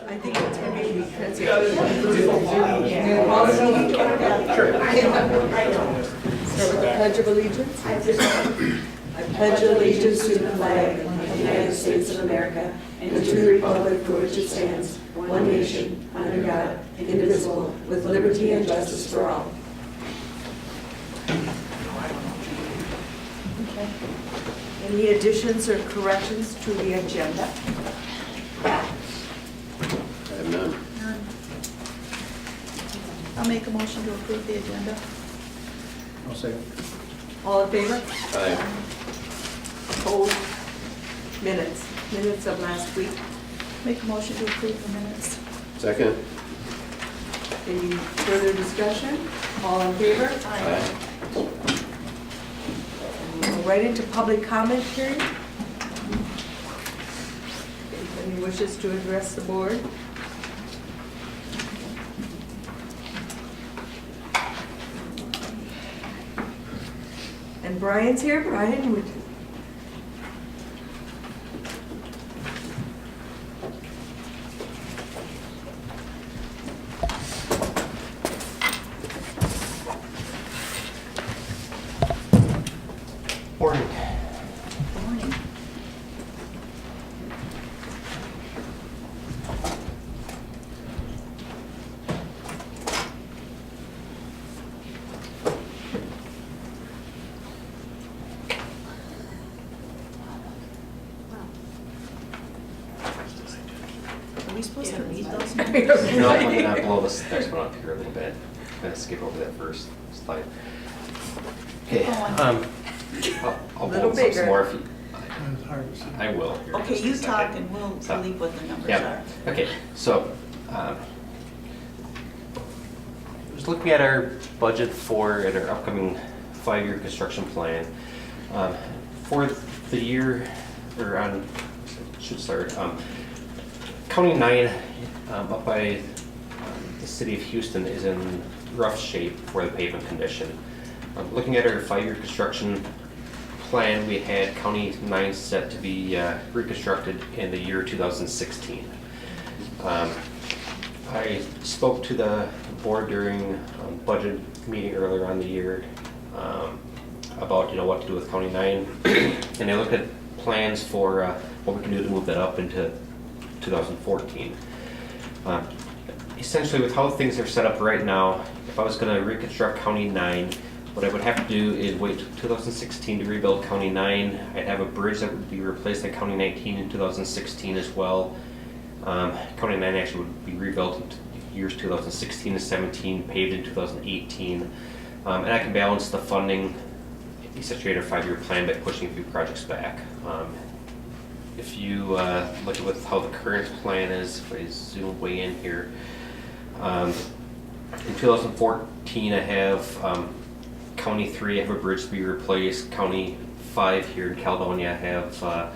I think it's going to be because Start with the Pledge of Allegiance. I pledge allegiance to the flag of the United States of America and to the republic for which it stands, one nation, under God, indivisible, with liberty and justice for all. Okay. Any additions or corrections to the agenda? I have none. None. I'll make a motion to approve the agenda. I'll second. All in favor? Aye. Opposed? Minutes of last week. Make a motion to approve the minutes. Second. Any further discussion? All in favor? Aye. We'll go right into public comment period. Any wishes to address the board? And Brian's here. Brian, would Morning. Good morning. Are we supposed to read those numbers? No, I'm gonna blow this next one up here a little bit. I'm gonna skip over that first slide. Okay, Go on. I'll Little blow this up bigger. some more if you, It's hard to see. I will. here in Okay, just a you second. talk and we'll So- believe what the numbers Yeah, are. okay, so, just looking at our budget for, at our upcoming 5-year construction plan. For the year, or on, should start, County 9, up by the city of Houston is in rough shape for the pavement condition. Looking at our 5-year construction plan, we had County 9 set to be reconstructed in the year 2016. I spoke to the board during budget meeting earlier on the year about what to do with County 9, and I looked at plans for what we can do to move that up into 2014. Essentially, with how things are set up right now, if I was going to reconstruct County 9, what I would have to do is wait till 2016 to rebuild County 9. I'd have a bridge that would be replaced at County 19 in 2016 as well. County 9 actually would be rebuilt in years 2016 to 17, paved in 2018. And I can balance the funding, essentially at a 5-year plan, by pushing a few projects back. If you look at with how the current plan is, if I zoom way in here, in 2014 I have County 3, I have a bridge to be replaced. County 5 here in Caledonia, I have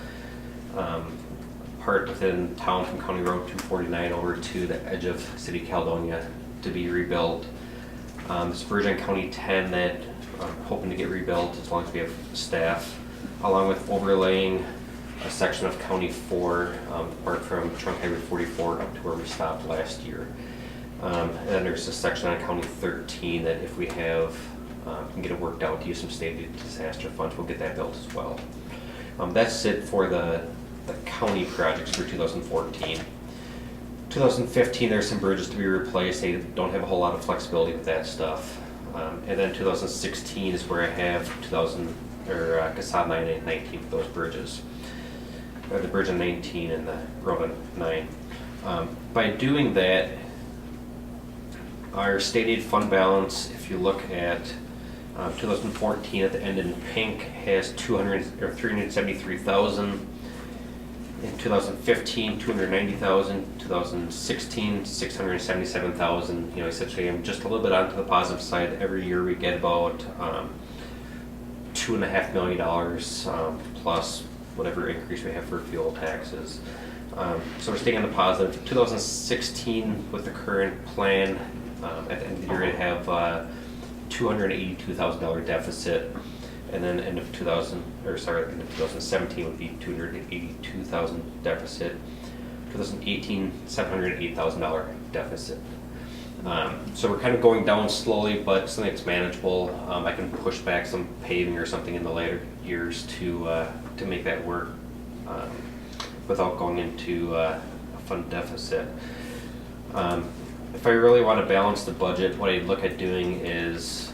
part within town from County Road 249 over to the edge of City of Caledonia to be rebuilt. This bridge on County 10 that I'm hoping to get rebuilt as long as we have staff, along with overlaying a section of County 4, part from Trunk Highway 44 up to where we stopped last year. And then there's a section on County 13 that if we have, can get it worked out to use some state disaster funds, we'll get that built as well. That's it for the county projects for 2014. 2015, there's some bridges to be replaced. They don't have a whole lot of flexibility with that stuff. And then 2016 is where I have Casad 9 and 19 for those bridges. The bridge on 19 and the road on 9. By doing that, our state aid fund balance, if you look at 2014 at the end in pink, has 373,000. In 2015, 290,000. 2016, 677,000. Essentially, I'm just a little bit onto the positive side. Every year we get about $2.5 million plus whatever increase we have for fuel taxes. So we're staying on the positive. 2016, with the current plan, at the end of the year, I have $282,000 deficit, and then end of 2017 would be $282,000 deficit. 2018, $708,000 deficit. So we're kind of going down slowly, but something that's manageable. I can push back some paving or something in the later years to make that work without going into a fund deficit. If I really want to balance the budget, what I'd look at doing is,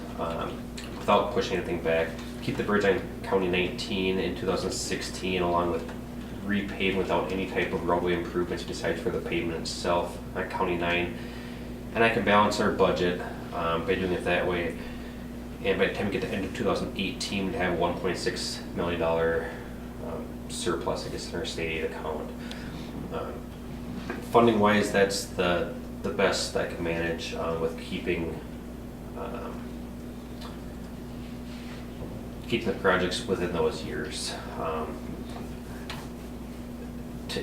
without pushing anything back, keep the bridge on County 19 in 2016 along with repaving without any type of roadway improvements besides for the pavement itself on County 9. And I can balance our budget by doing it that way. And by the time we get to the end of 2018, we'd have $1.6 million surplus, I guess, in our state aid account. Funding wise, that's the best I can manage with keeping the projects within those years.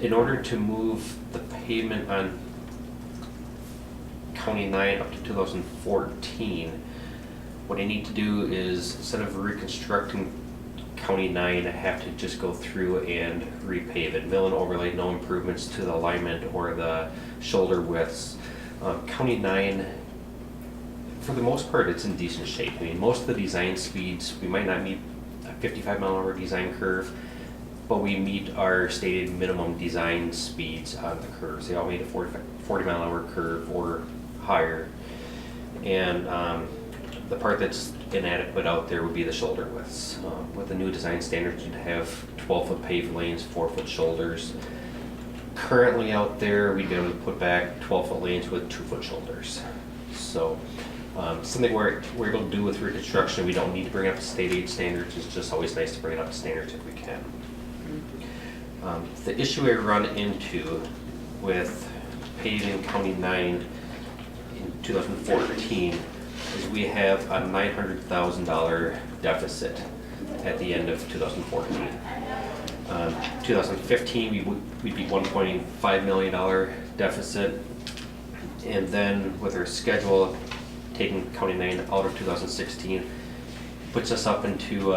In order to move the pavement on County 9 up to 2014, what I need to do is, instead of reconstructing County 9, I have to just go through and repave it. Mill and overlay, no improvements to the alignment or the shoulder widths. County 9, for the most part, it's in decent shape. I mean, most of the design speeds, we might not meet a 55-mile-an-hour design curve, but we meet our stated minimum design speeds on the curves. They all meet a 40-mile-an-hour curve or higher. And the part that's inadequate out there would be the shoulder widths. With the new design standards, you'd have 12-foot paved lanes, 4-foot shoulders. Currently out there, we'd be able to put back 12-foot lanes with 2-foot shoulders. So something we're able to do with reconstruction, we don't need to bring up to state aid standards. It's just always nice to bring it up to standards if we can. The issue I run into with paving County 9 in 2014 is we have a $900,000 deficit at the end of 2014. 2015, we'd be $1.5 million deficit. And then with our schedule, taking County 9 out of 2016, puts us up into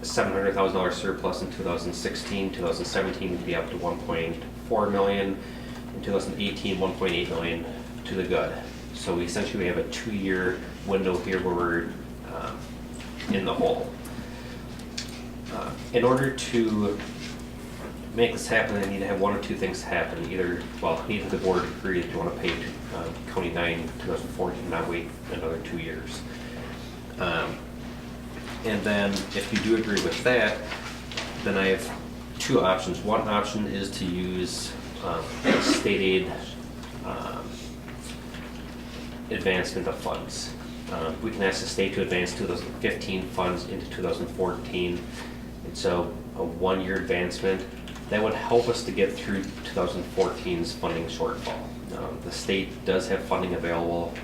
$700,000 surplus in 2016. 2017 would be up to $1.4 million. In 2018, $1.8 million to the good. So we essentially have a 2-year window here where we're in the hole. In order to make this happen, I need to have one or two things happen. Either, well, I need the board to agree that you want to pay County 9 2014, not wait another 2 years. And then if you do agree with that, then I have two options. One option is to use state aid advancement of funds. We can ask the state to advance 2015 funds into 2014. And so a 1-year advancement, that would help us to get through 2014's funding shortfall. The state does have funding available,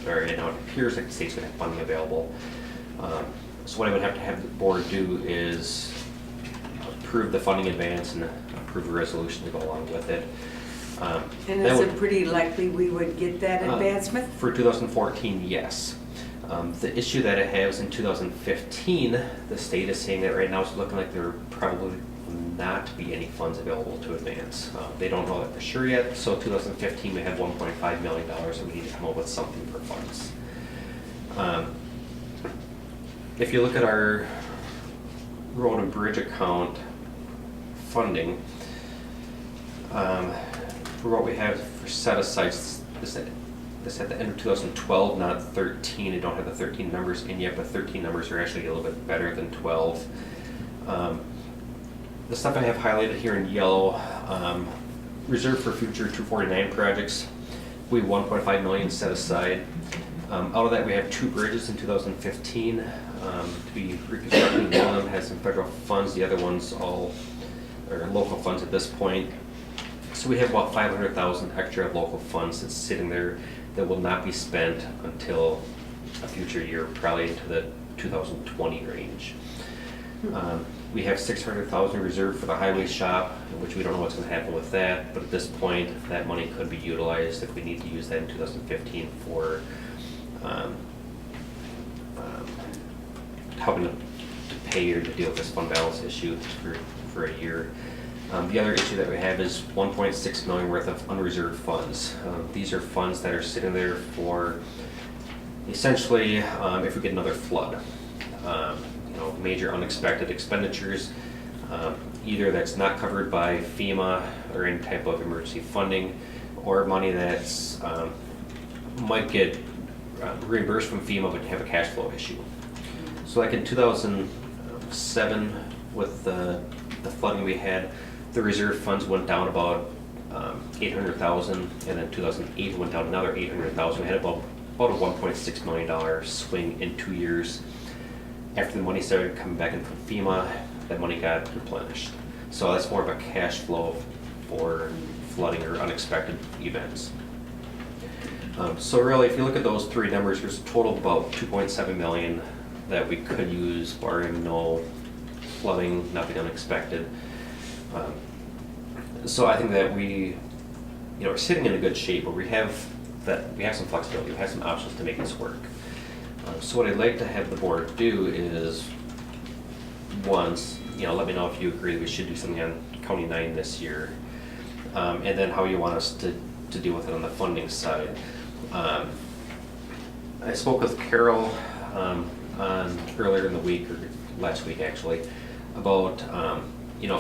or it appears like the state's going to have funding available. So what I would have to have the board do is approve the funding advance and approve a resolution to go along with it. And is it pretty likely we would get that advancement? For 2014, yes. The issue that I have is in 2015, the state is saying that right now it's looking like there probably will not be any funds available to advance. They don't know that for sure yet, so 2015 we have $1.5 million and we need to come up with something for funds. If you look at our road and bridge account funding, for what we have for set asides, this at the end of 2012, not 13. I don't have the 13 numbers in yet, but 13 numbers are actually a little bit better than 12. The stuff I have highlighted here in yellow, reserved for future 249 projects, we have 1.5 million set aside. Out of that, we have 2 bridges in 2015 to be reconstructed. One of them has some federal funds, the other ones all are local funds at this point. So we have about $500,000 extra of local funds that's sitting there that will not be spent until a future year, probably into the 2020 range. We have $600,000 reserved for the highway shop, which we don't know what's going to happen with that, but at this point, that money could be utilized if we need to use that in 2015 for helping to pay or to deal with this fund balance issue for a year. The other issue that we have is 1.6 million worth of unreserved funds. These are funds that are sitting there for essentially if we get another flood. Major unexpected expenditures, either that's not covered by FEMA or any type of emergency funding, or money that's might get reimbursed from FEMA but have a cash flow issue. So like in 2007 with the flooding we had, the reserve funds went down about 800,000, and then 2008 went down another 800,000. We had about a $1.6 million swing in 2 years. After the money started coming back in from FEMA, that money got replenished. So that's more of a cash flow for flooding or unexpected events. So really, if you look at those three numbers, there's a total of about 2.7 million that we could use, barring no flooding, nothing unexpected. So I think that we're sitting in a good shape where we have some flexibility, we have some options to make this work. So what I'd like to have the board do is, once, let me know if you agree we should do something on County 9 this year, and then how you want us to deal with it on the funding side. I spoke with Carol earlier in the week, or last week actually, about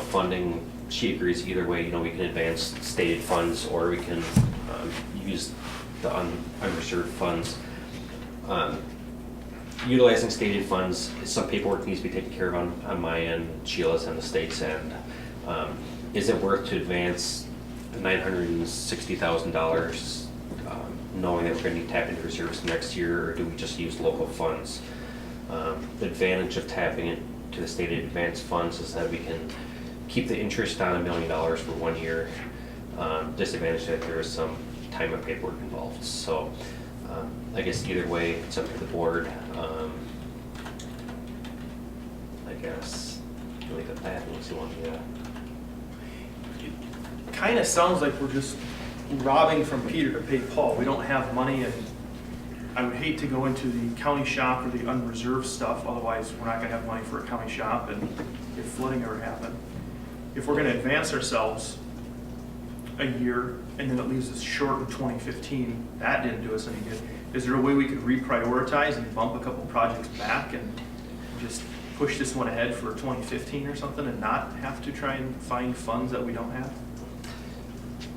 funding. She agrees either way. We can advance stated funds, or we can use the unreserved funds. Utilizing stated funds, some paperwork needs to be taken care of on my end, Sheila's and the state's end. Is it worth to advance $960,000, knowing that we're going to need to tap into reserves next year, or do we just use local funds? The advantage of tapping into the stated advance funds is that we can keep the interest on $1 million for 1 year. Disadvantage that there is some time and paperwork involved. So I guess either way, it's up to the board. I guess we'll leave it at that unless you want me to. It kind of sounds like we're just robbing from Peter to pay Paul. We don't have money, and I would hate to go into the county shop or the unreserved stuff. Otherwise, we're not going to have money for a county shop, and if flooding ever happened. If we're going to advance ourselves a year and then it leaves us short in 2015, that didn't do us any good. Is there a way we could reprioritize and bump a couple projects back and just push this one ahead for 2015 or something, and not have to try and find funds that we don't have?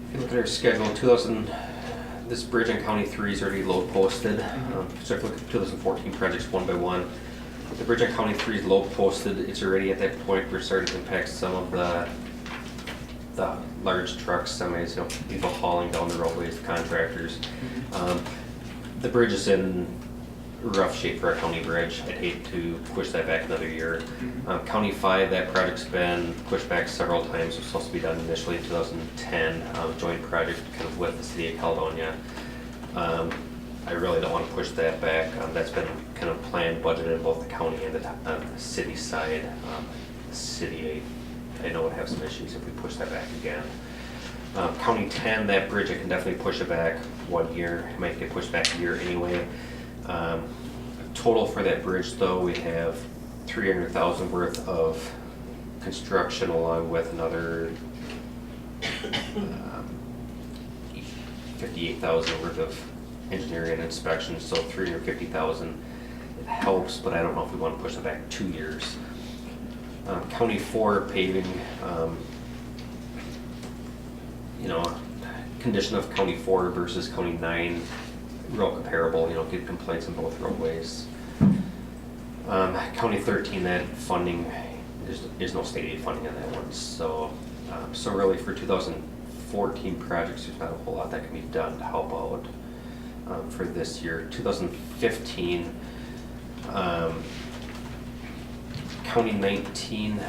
If you look at our schedule, this bridge on County 3 is already load posted. So if you look at 2014 projects one by one, the bridge on County 3 is load posted. It's already at that point where it's starting to impact some of the large trucks, semis, people hauling down the roadways, contractors. The bridge is in rough shape for a county bridge. I'd hate to push that back another year. County 5, that project's been pushed back several times. It was supposed to be done initially in 2010, joint project kind of with the city of Caledonia. I really don't want to push that back. That's been kind of planned, budgeted in both the county and the city side. The city, I know would have some issues if we push that back again. County 10, that bridge, I can definitely push it back 1 year. It might get pushed back a year anyway. Total for that bridge, though, we have $300,000 worth of construction, along with another $58,000 worth of engineering and inspection. So $350,000. It helps, but I don't know if we want to push it back 2 years. County 4 paving, condition of County 4 versus County 9, real comparable, get complaints on both roadways. County 13, that funding, there's no state aid funding on that one. So really for 2014 projects, there's not a whole lot that can be done to help out for this year. 2015, County 19,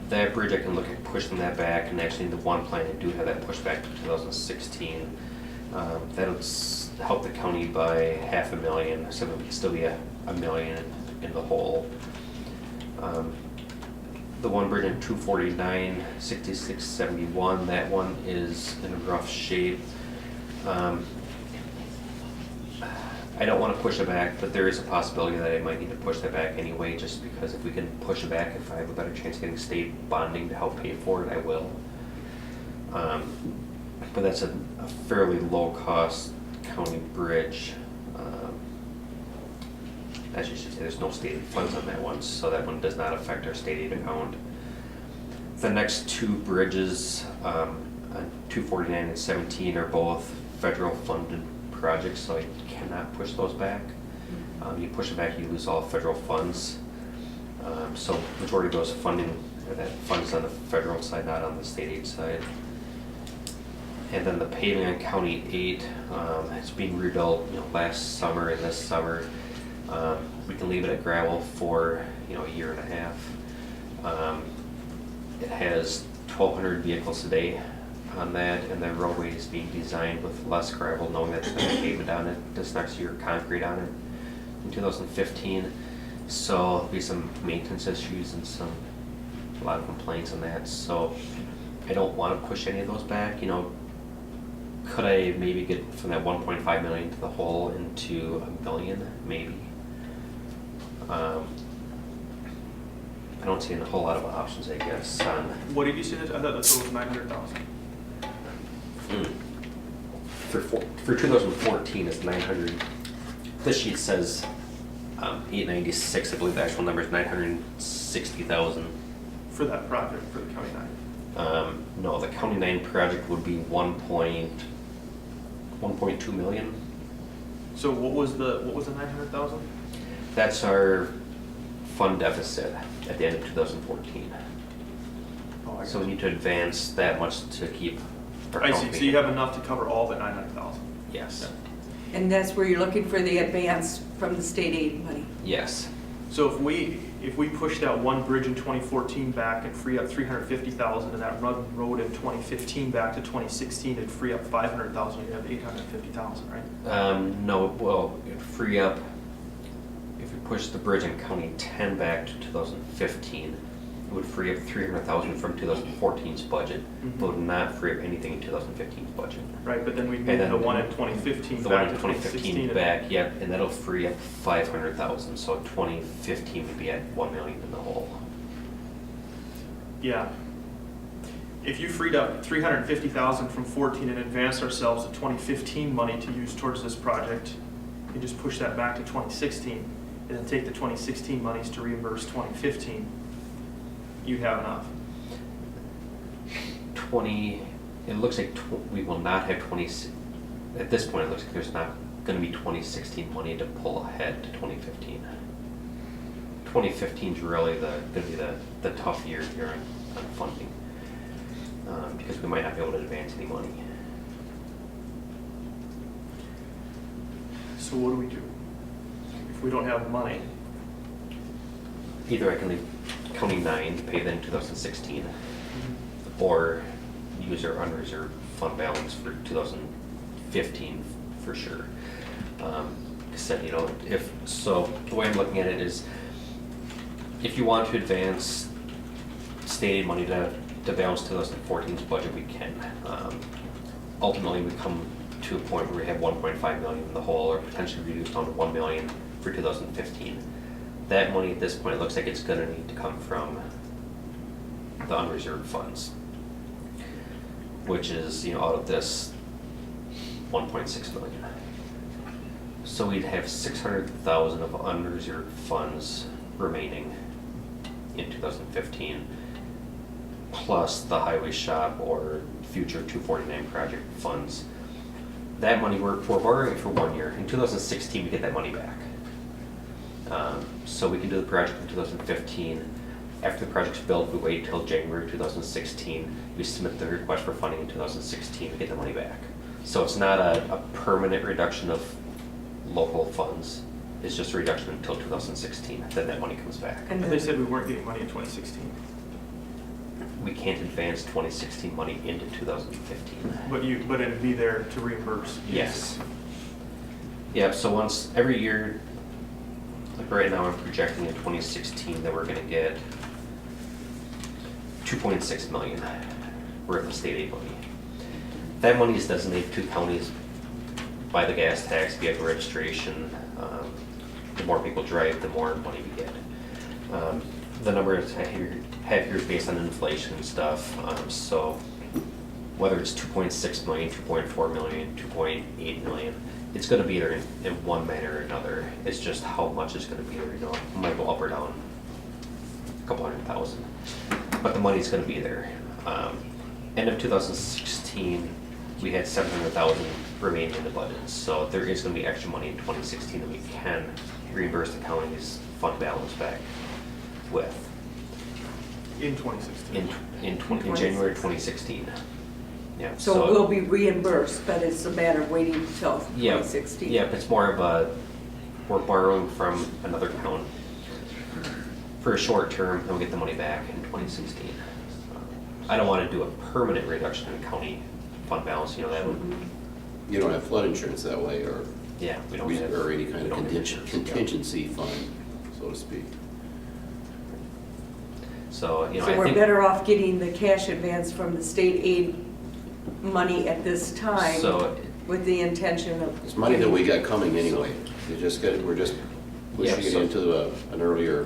that bridge, I can look at pushing that back, and actually the one plan I do have that pushed back to 2016. That would help the county by $500,000, so it would still be $1 million in the hole. The one bridge in 249, 6671, that one is in rough shape. I don't want to push it back, but there is a possibility that I might need to push that back anyway, just because if we can push it back, if I have a better chance of getting state bonding to help pay for it, I will. But that's a fairly low-cost county bridge. As you should say, there's no state aid funds on that one, so that one does not affect our state aid account. The next two bridges, on 249 and 17, are both federal funded projects, so I cannot push those back. You push it back, you lose all federal funds. So majority of those funding, or that funds on the federal side, not on the state aid side. And then the paving on County 8, it's being rebuilt, last summer and this summer. We can leave it at gravel for, a year and a half. It has 1,200 vehicles a day on that, and the roadway is being designed with less gravel, knowing that it's going to pave on it this next year, concrete on it in 2015. So there'll be some maintenance issues and a lot of complaints on that. So I don't want to push any of those back. Could I maybe get from that 1.5 million to the whole into $1 million? Maybe. I don't see a whole lot of options, I guess. What did you say that? I thought the total was 900,000. For 2014, it's 900. This sheet says 896. I believe the actual number is 960,000. For that project, for the County 9. No, the County 9 project would be 1.2 million. So what was the 900,000? That's our fund deficit at the end of 2014. Oh, So we need to advance that much to keep our I account see. So paying. you have enough to cover all but 900,000. Yes. And that's where you're looking for the advance from the state aid money. Yes. So if we push that one bridge in 2014 back and free up 350,000, and that road in 2015 back to 2016 and free up 500,000, you have 850,000, right? No, well, it'd free up, if we push the bridge in County 10 back to 2015, it would free up 300,000 from 2014's budget, but would not free up anything in 2015's budget. Right, but then we And move then the one in 2015 The one back in to 2016. 2015 back, yeah, and that'll free up 500,000, so 2015 would be at 1 million in the hole. Yeah. If you freed up 350,000 from 14 and advanced ourselves to 2015 money to use towards this project, you can just push that back to 2016 and then take the 2016 monies to reimburse 2015. You have enough. It looks like we will not have at this point it looks like there's not going to be 2016 money to pull ahead to 2015. 2015 is really going to be the tough year here on funding, because we might not be able to advance any money. So what do we do? If we don't have money, Either I can leave County 9 to pay that in 2016, or use our unreserved fund balance for 2015 for sure. Said, if so, the way I'm looking at it is, if you want to advance state aid money to balance 2014's budget, we can. Ultimately, we come to a point where we have 1.5 million in the hole, or potentially reduced down to 1 million for 2015. That money at this point looks like it's going to need to come from the unreserved funds, which is out of this 1.6 million. So we'd have 600,000 of unreserved funds remaining in 2015, plus the highway shop or future 249 project funds. That money we're borrowing for 1 year. In 2016, we get that money back. So we can do the project in 2015. After the project's built, we wait till January 2016. We submit the request for funding in 2016 to get the money back. So it's not a permanent reduction of local funds. It's just a reduction until 2016. Then that money comes back. And they said we weren't getting money in 2016. We can't advance 2016 money into 2015. But it'd be there to reimburse. Yes. Yeah, so once every year, like right now, I'm projecting in 2016 that we're going to get 2.6 million worth of state aid money. That money is designated to counties by the gas tax, vehicle registration, the more people drive, the more money we get. The numbers I have here is based on inflation and stuff, so whether it's 2.6 million, 2.4 million, 2.8 million, it's gonna be there in one manner or another. It's just how much is gonna be there, you know, it might go up or down a couple $100,000, but the money's gonna be there. End of 2016, we had 700,000 remaining in the budget, so there is gonna be extra money in 2016 that we can reimburse the county's fund balance back with In 2016. in January 2016. Yeah, So it will be reimbursed, but it's a matter of waiting until Yeah, 2016. yeah, it's more of a, we're borrowing from another account for a short term, and we'll get the money back in 2016. I don't want to do a permanent reduction in county fund balance, you know, that would, You don't have flood insurance that way, or yeah, we don't have. or any kind we of don't have insurance, yeah. contingency fund, so to speak. So, you know, So I we're think, better off getting the cash advance from the state aid money at this time so, with the intention of. It's money that we got coming anyway. We're just Yeah, pushing it so- into an earlier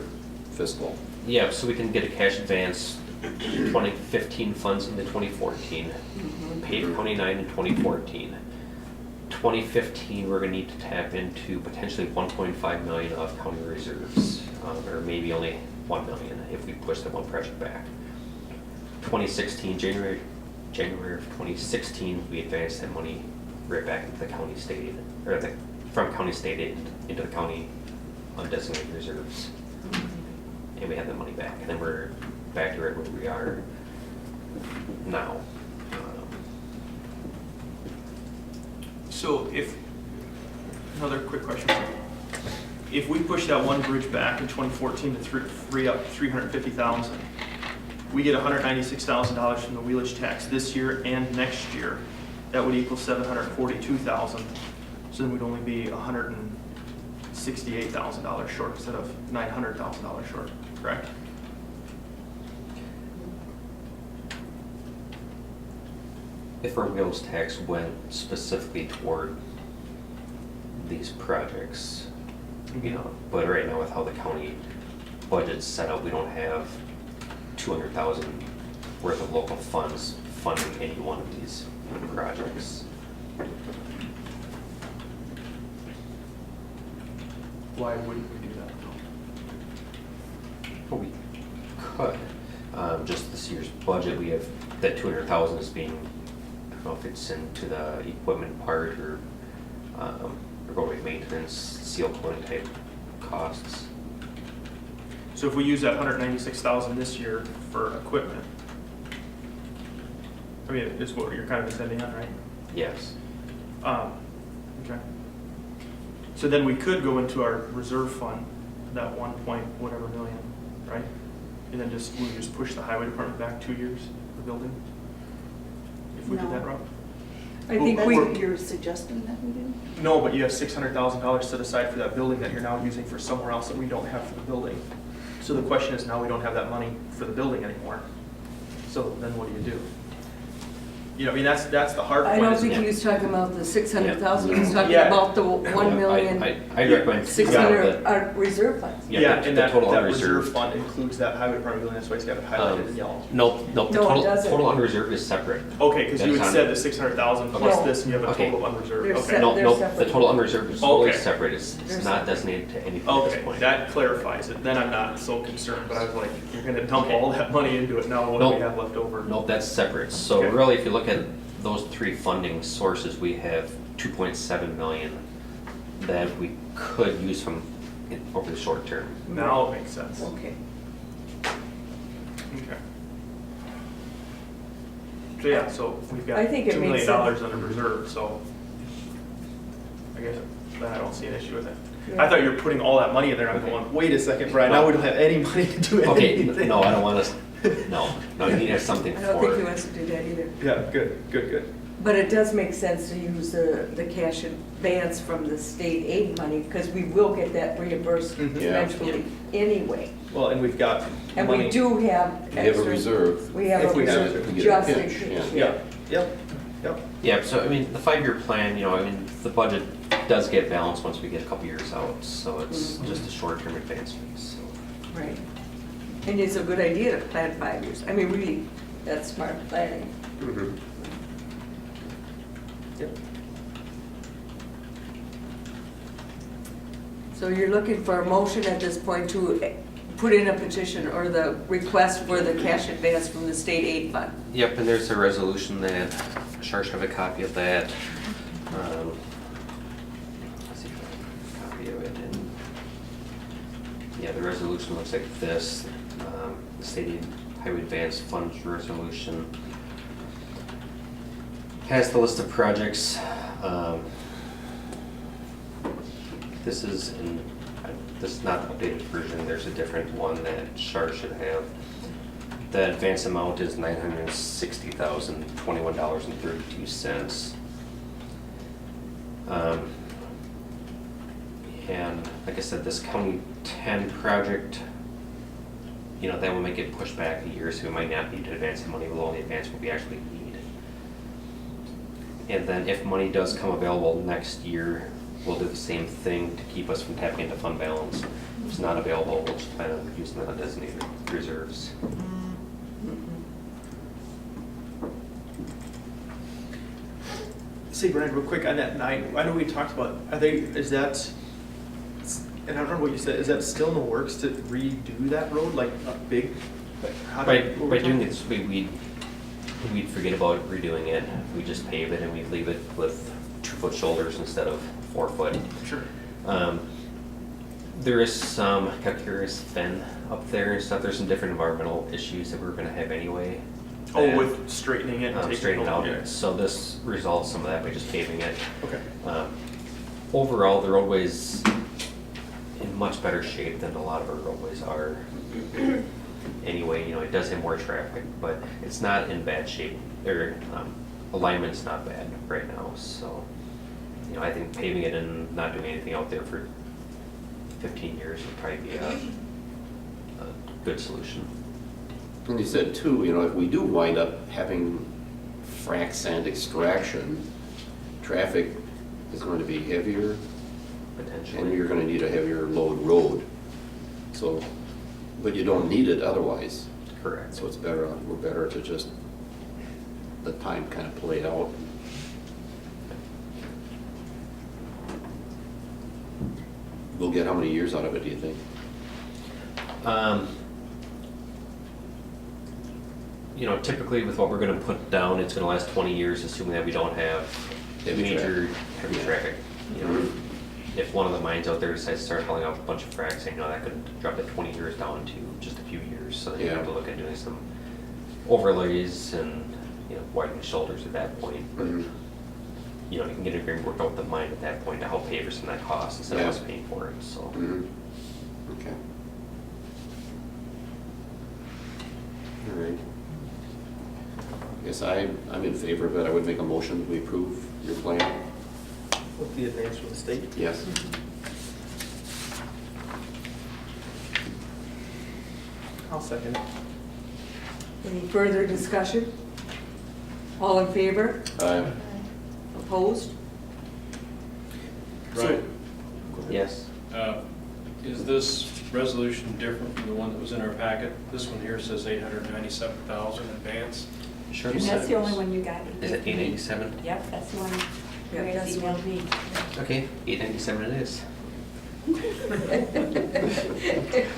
fiscal. yeah, so we can get a cash advance, 2015 funds into 2014, paid county 9 in 2014. 2015, we're gonna need to tap into potentially 1.5 million of county reserves, or maybe only 1 million if we push the one project back. 2016, January of 2016, we advanced that money right back into the county state aid, or from county state aid into the county undesignated reserves. And we have that money back, and then we're back to right where we are now. So another quick question. If we push that one bridge back in 2014 to free up 350,000, we get $196,000 from the wheelage tax this year and next year. That would equal 742,000. So then we'd only be $168,000 short instead of $900,000 short, correct? If our wheels tax went specifically toward these projects, you know, but right now with how the county budget's set up, we don't have 200,000 worth of local funds funding any one of these projects. Why wouldn't we do that? Well, we could. Just this year's budget, we have that 200,000 is being, I don't know if it's into the equipment part or roadway maintenance, seal coating type costs. So if we use that 196,000 this year for equipment, I mean, is what you're kind of intending on, right? Yes. Okay. So then we could go into our reserve fund, that 1 point whatever million, right? And then we just push the highway department back 2 years for building? If we did No. that route? I think Well, we, we're- You're suggesting that we do? No, but you have $600,000 set aside for that building that you're now using for somewhere else that we don't have for the building. So the question is, now we don't have that money for the building anymore. So then what do you do? You know, I mean, that's the hard I point. don't is- think he was talking about the 600,000, he was talking Yeah. about the 1 million, I recommend. 600, reserve funds. Yeah, the and that total reserve unreserved. fund includes that highway department building, that's why it's got it highlighted in yellow. Nope, the No, it total, doesn't. total unreserved is separate. Okay, because you That's had on- said the 600,000 plus No. this, and you have a Okay. total unreserved, They're okay. set. No, they're no, separate. the total unreserved is totally Okay. separate, it's They're not separate. designated to anything at this Okay, point. that clarifies it, then I'm not so concerned, but I was like, you're gonna dump all that money into it, now what do No. we have left over? Nope, that's separate. So Okay. really, if you look at those three funding sources, we have 2.7 million that we could use from, over the short term. Now it makes sense. Okay. Okay. So yeah, so we've got I think it $2 makes million sense. under reserve, so I guess then I don't see an issue with it. Yeah. I thought you were putting all that money in there, I'm Okay. going, wait a second, Brian, now we don't have any money to do Okay, anything. no, I don't want to, no, you need to have something I don't think he for, wants to do that either. Yeah, good. But it does make sense to use the cash advance from the state aid money, because we will get that reimbursed Mhm. Yeah. eventually anyway. Well, and we've got And money. we do have We have a extra. reserve. We have If a we have reserve it, we get a just in pinch, case. yeah. Yeah, yep. Yep. Yeah, so I mean, the 5-year plan, you know, I mean, the budget does get balanced once we get a couple years out, so it's just a short-term advance fee, so. Right. And it's a good idea to plan 5 years. I mean, really, that's smart planning. Mhm. Yep. So you're looking for a motion at this point to put in a petition or the request for the cash advance from the state aid fund. Yep, and there's a resolution that, Shar should have a copy of that. Let's see if I have a copy of it. And yeah, the resolution looks like this. The State Aid Highway Advance Funds Resolution has the list of projects. This is not the updated version, there's a different one that Shar should have. The advance amount is $960,021.32. And like I said, this County 10 project, you know, that will make it pushed back a year, so we might not need to advance the money, we'll only advance what we actually need. And then if money does come available next year, we'll do the same thing to keep us from tapping into fund balance. If it's not available, we'll just plan on using the undesignated reserves. Say, Brian, real quick on that 9, I know we talked about, and I don't remember what you said, is that still in the works to redo that road, like a big? By doing this, we'd forget about redoing it, we just pave it and we'd leave it with 2-foot shoulders instead of 4-foot. Sure. There is some calcareous fen up there and stuff, there's some different environmental issues that we're gonna have anyway. Oh, that, with straightening it and taking straightening out, yeah. so this resolves some of that by just paving it. Okay. Overall, the roadway's in much better shape than a lot of our roadways are. Anyway, you know, it does have more traffic, but it's not in bad shape, or alignment's not bad right now, so, you know, I think paving it and not doing anything out there for 15 years would probably be a good solution. And you said too, you know, if we do wind up having frac sand extraction, traffic is going to be heavier, and Potentially. you're gonna need a heavier load road. So, but you don't need it otherwise. Correct. So it's better, we're better to just let time kind of play out. We'll get how many years out of it, do you think? You know, typically with what we're gonna put down, it's gonna last 20 years, assuming that we don't have Heavy major heavy Yeah. traffic. You know, if one of the mines out there decides to start hauling out a bunch of fracs, you know, that could drop that 20 years down to just a few years. So then you Yeah. have to look at doing some overlays and, you know, widening shoulders at that point. But, Mhm. you know, you can get an agreement worked out with the mine at that point to help pay for some of that cost instead of Yeah. us paying for it, so. Mhm. Okay. All right. I guess I'm in favor of it. I would make a motion to approve your plan. With the advance from the state. Yes. I'll second it. Any further discussion? All in favor? Opposed? Right. Yes. Is this resolution different from the one that was in our packet? This one here says 897,000 advance. Sure. And that's the only one you got. Is it 897? Yep, that's the one you Yep, guys that's one. emailed me. Okay, 897 it is.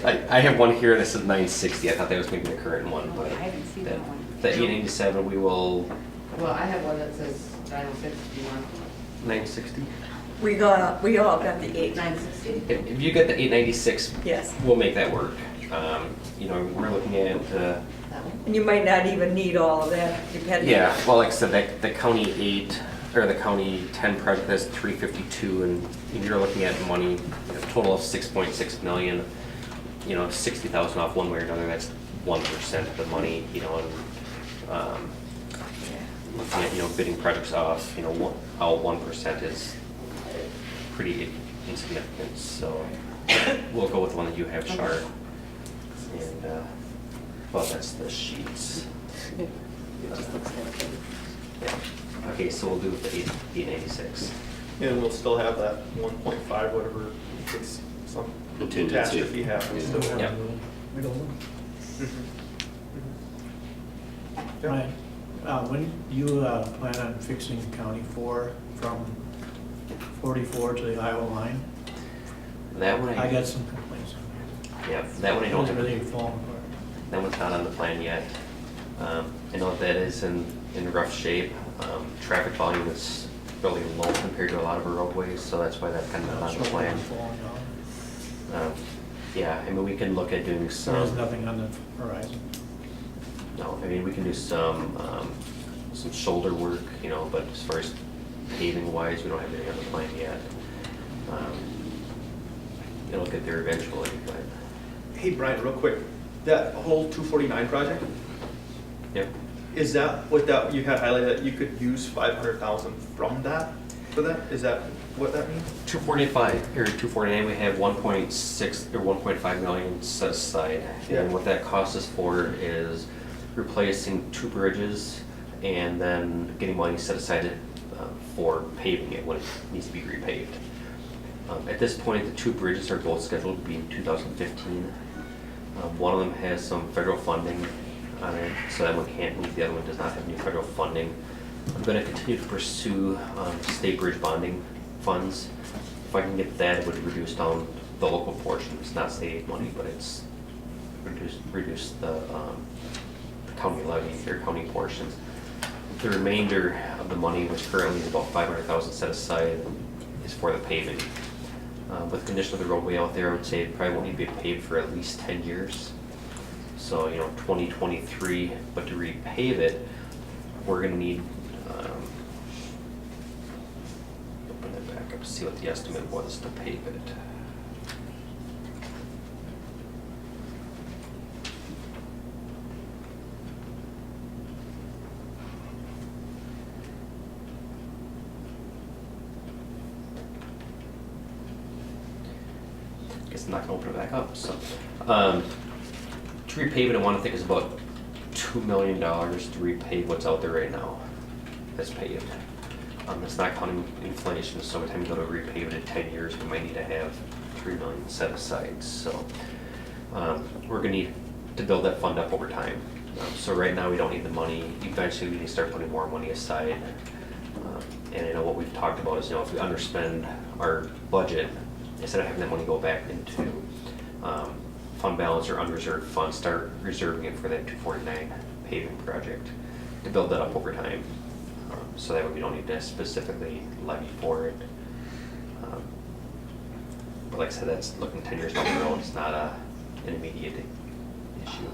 I have one here that says 960. I thought that was maybe the current one, but I haven't seen that one. the 887 we will Well, I have one that says 906 if you want. 960. We all got the 8. 960. If you get the 896, Yes. we'll make that work. You know, we're looking at That one? And you might not even need all of that, depending. yeah. Well, like I said, the county 8 or the county 10 project that's 352, and you're looking at money, you know, total of 6.6 million. You know, 60,000 off one way or another. That's 1% of the money. You know, and looking at, you know, bidding projects off, you know, how 1% is pretty insignificant, so we'll go with the one that you have, Shar. And, well, that's the sheets. It just looks like it. Yeah. Okay, so we'll do the 896. And we'll still have that 1.5, whatever, it's some Contingency. catastrophe happens, still have. Yep. We don't know. Yeah. Ryan, when you plan on fixing County 4 from 44 to the Iowa line? That one I got some complaints on Yeah, that one I that. don't It's have. really falling apart. That one's not on the plan yet. I know that is in rough shape. Traffic volume is really low compared to a lot of our roadways, so that's why that's kind of not on the plan. Falling down. Yeah, I mean, we can look at doing There's some, nothing on the horizon. no, I mean, we can do some shoulder work, but as far as paving wise, we don't have anything on the plan yet. It'll get there eventually, but, Hey, Brian, real quick, that whole 249 project, yep. is that what that, you had highlighted, that you could use 500,000 from that, for that? Is that what that means? 245, or 249, we have 1.6 or 1.5 million set aside. Yeah. And what that costs us for is replacing 2 bridges and then getting money set aside for paving it when it needs to be repaved. At this point, the 2 bridges are both scheduled to be in 2015. One of them has some federal funding on it, so that one can't move. The other one does not have any federal funding. I'm going to continue to pursue state bridge bonding funds. If I can get that, it would reduce down the local portion. It's not state aid money, but it's reduce the county levy or county portions. The remainder of the money, which currently is about 500,000 set aside, is for the paving. With the condition of the roadway out there, I would say it probably won't need to be paved for at least 10 years. So, 2023, but to repave it, we're gonna need, open it back up, to see what the estimate was to pave it. Guess I'm not gonna open it back up, so. To repave it, I wanna think is about $2 million to repave what's out there right now that's paved. It's not counting inflation, so by the time you go to repave it in 10 years, we might need to have $3 million set aside, so. We're gonna need to build that fund up over time. So right now, we don't need the money. Eventually, we need to start putting more money aside. And I know what we've talked about is, if we underspend our budget, instead of having that money go back into fund balance or unreserved funds, start reserving it for that 249 paving project to build that up over time. So that way we don't need to specifically levy for it. But like I said, that's looking 10 years down the road. It's not an immediate issue.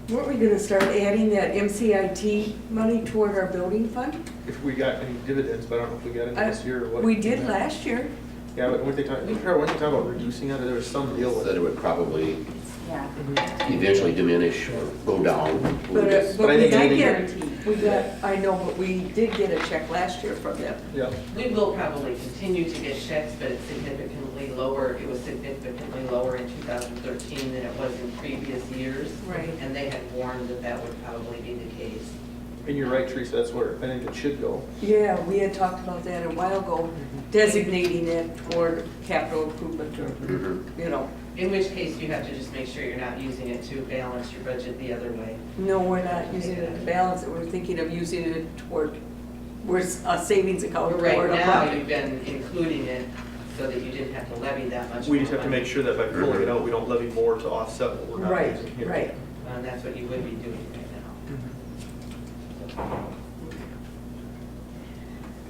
Weren't we gonna start adding that MCIT money toward our building fund? If we got any dividends, but I don't know if we got any this year or what. We did last year. Yeah, but when they talk about reducing it, there was some deal with That it it. would probably Yeah. eventually diminish or go down. But But I we think did anything- get, I know, but we did get a check last year from them. Yeah. We will probably continue to get checks, but it's significantly lower. It was significantly lower in 2013 than it was in previous years. Right. And they had warned that that would probably be the case. And you're right, Teresa, that's where I think it should go. Yeah, we had talked about that a while ago, designating it toward capital improvement or, Mhm. In which case, you have to just make sure you're not using it to balance your budget the other way. No, we're not using it to balance it, we're thinking of using it toward, where's a savings account But right toward a now, profit. you've been including it so that you didn't have to levy that much. We just more have to money. make sure that by pulling it out, we don't levy more to offset what we're not Right, using here. right. And that's what you would be doing right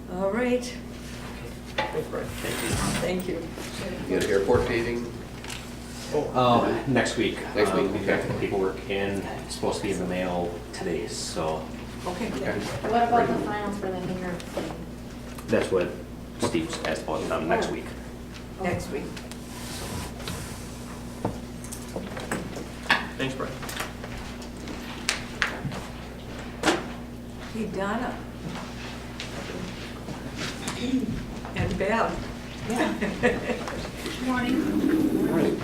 now. All right, Thanks, Brian. thank you. You got airport paving? Next week. Next week, We've got okay. the paperwork in, it's supposed to be in the mail today, so Okay. What about the finals for the hangar? that's what Steve's asked about next week. Next week. Thanks, Brian. Hey, Donna. And Bev. Yeah. Right.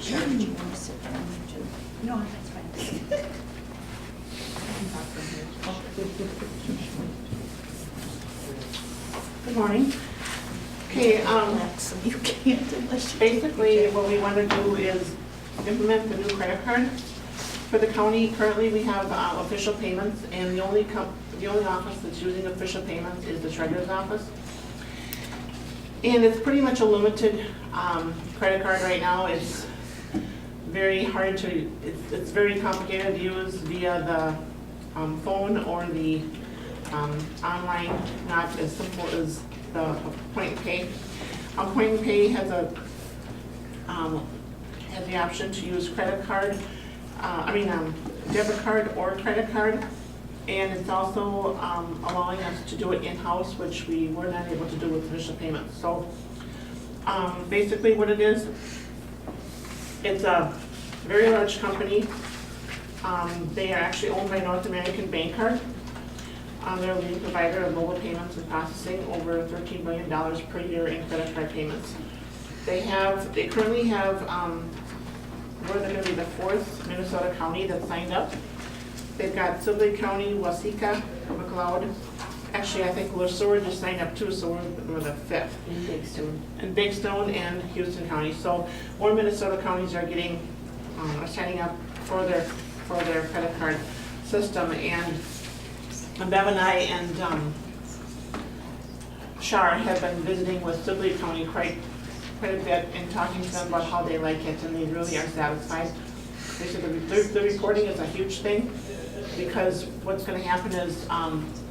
charge. You want to sit down too? No, that's fine. Good morning. Okay, You can't unless you. basically what we want to do is implement the new credit card. For the county, currently we have official payments, and the only office that's using official payments is the treasurer's office. And it's pretty much a limited credit card right now. It's very hard to, it's very complicated to use via the phone or the online, not as simple as the Point and Pay. Point and Pay has the option to use credit card, debit card or credit card. And it's also allowing us to do it in-house, which we were not able to do with official payments. So basically what it is, it's a very large company. They are actually owned by North American Bank Card. They're a leading provider of mobile payments and processing, over $13 million per year in credit card payments. They currently have, we're going to be the 4th Minnesota county that signed up. They've got Sibley County, Waseca, McLeod. Actually, I think LeSoeur just signed up too, so we're the 5th. In Big Stone. And Big Stone and Houston County. So more Minnesota counties are getting, are signing up for their credit card system. And Bev and I and Shar have been visiting with Sibley County quite a bit and talking to them about how they like it, and they really are satisfied. They said the reporting is a huge thing, because what's going to happen is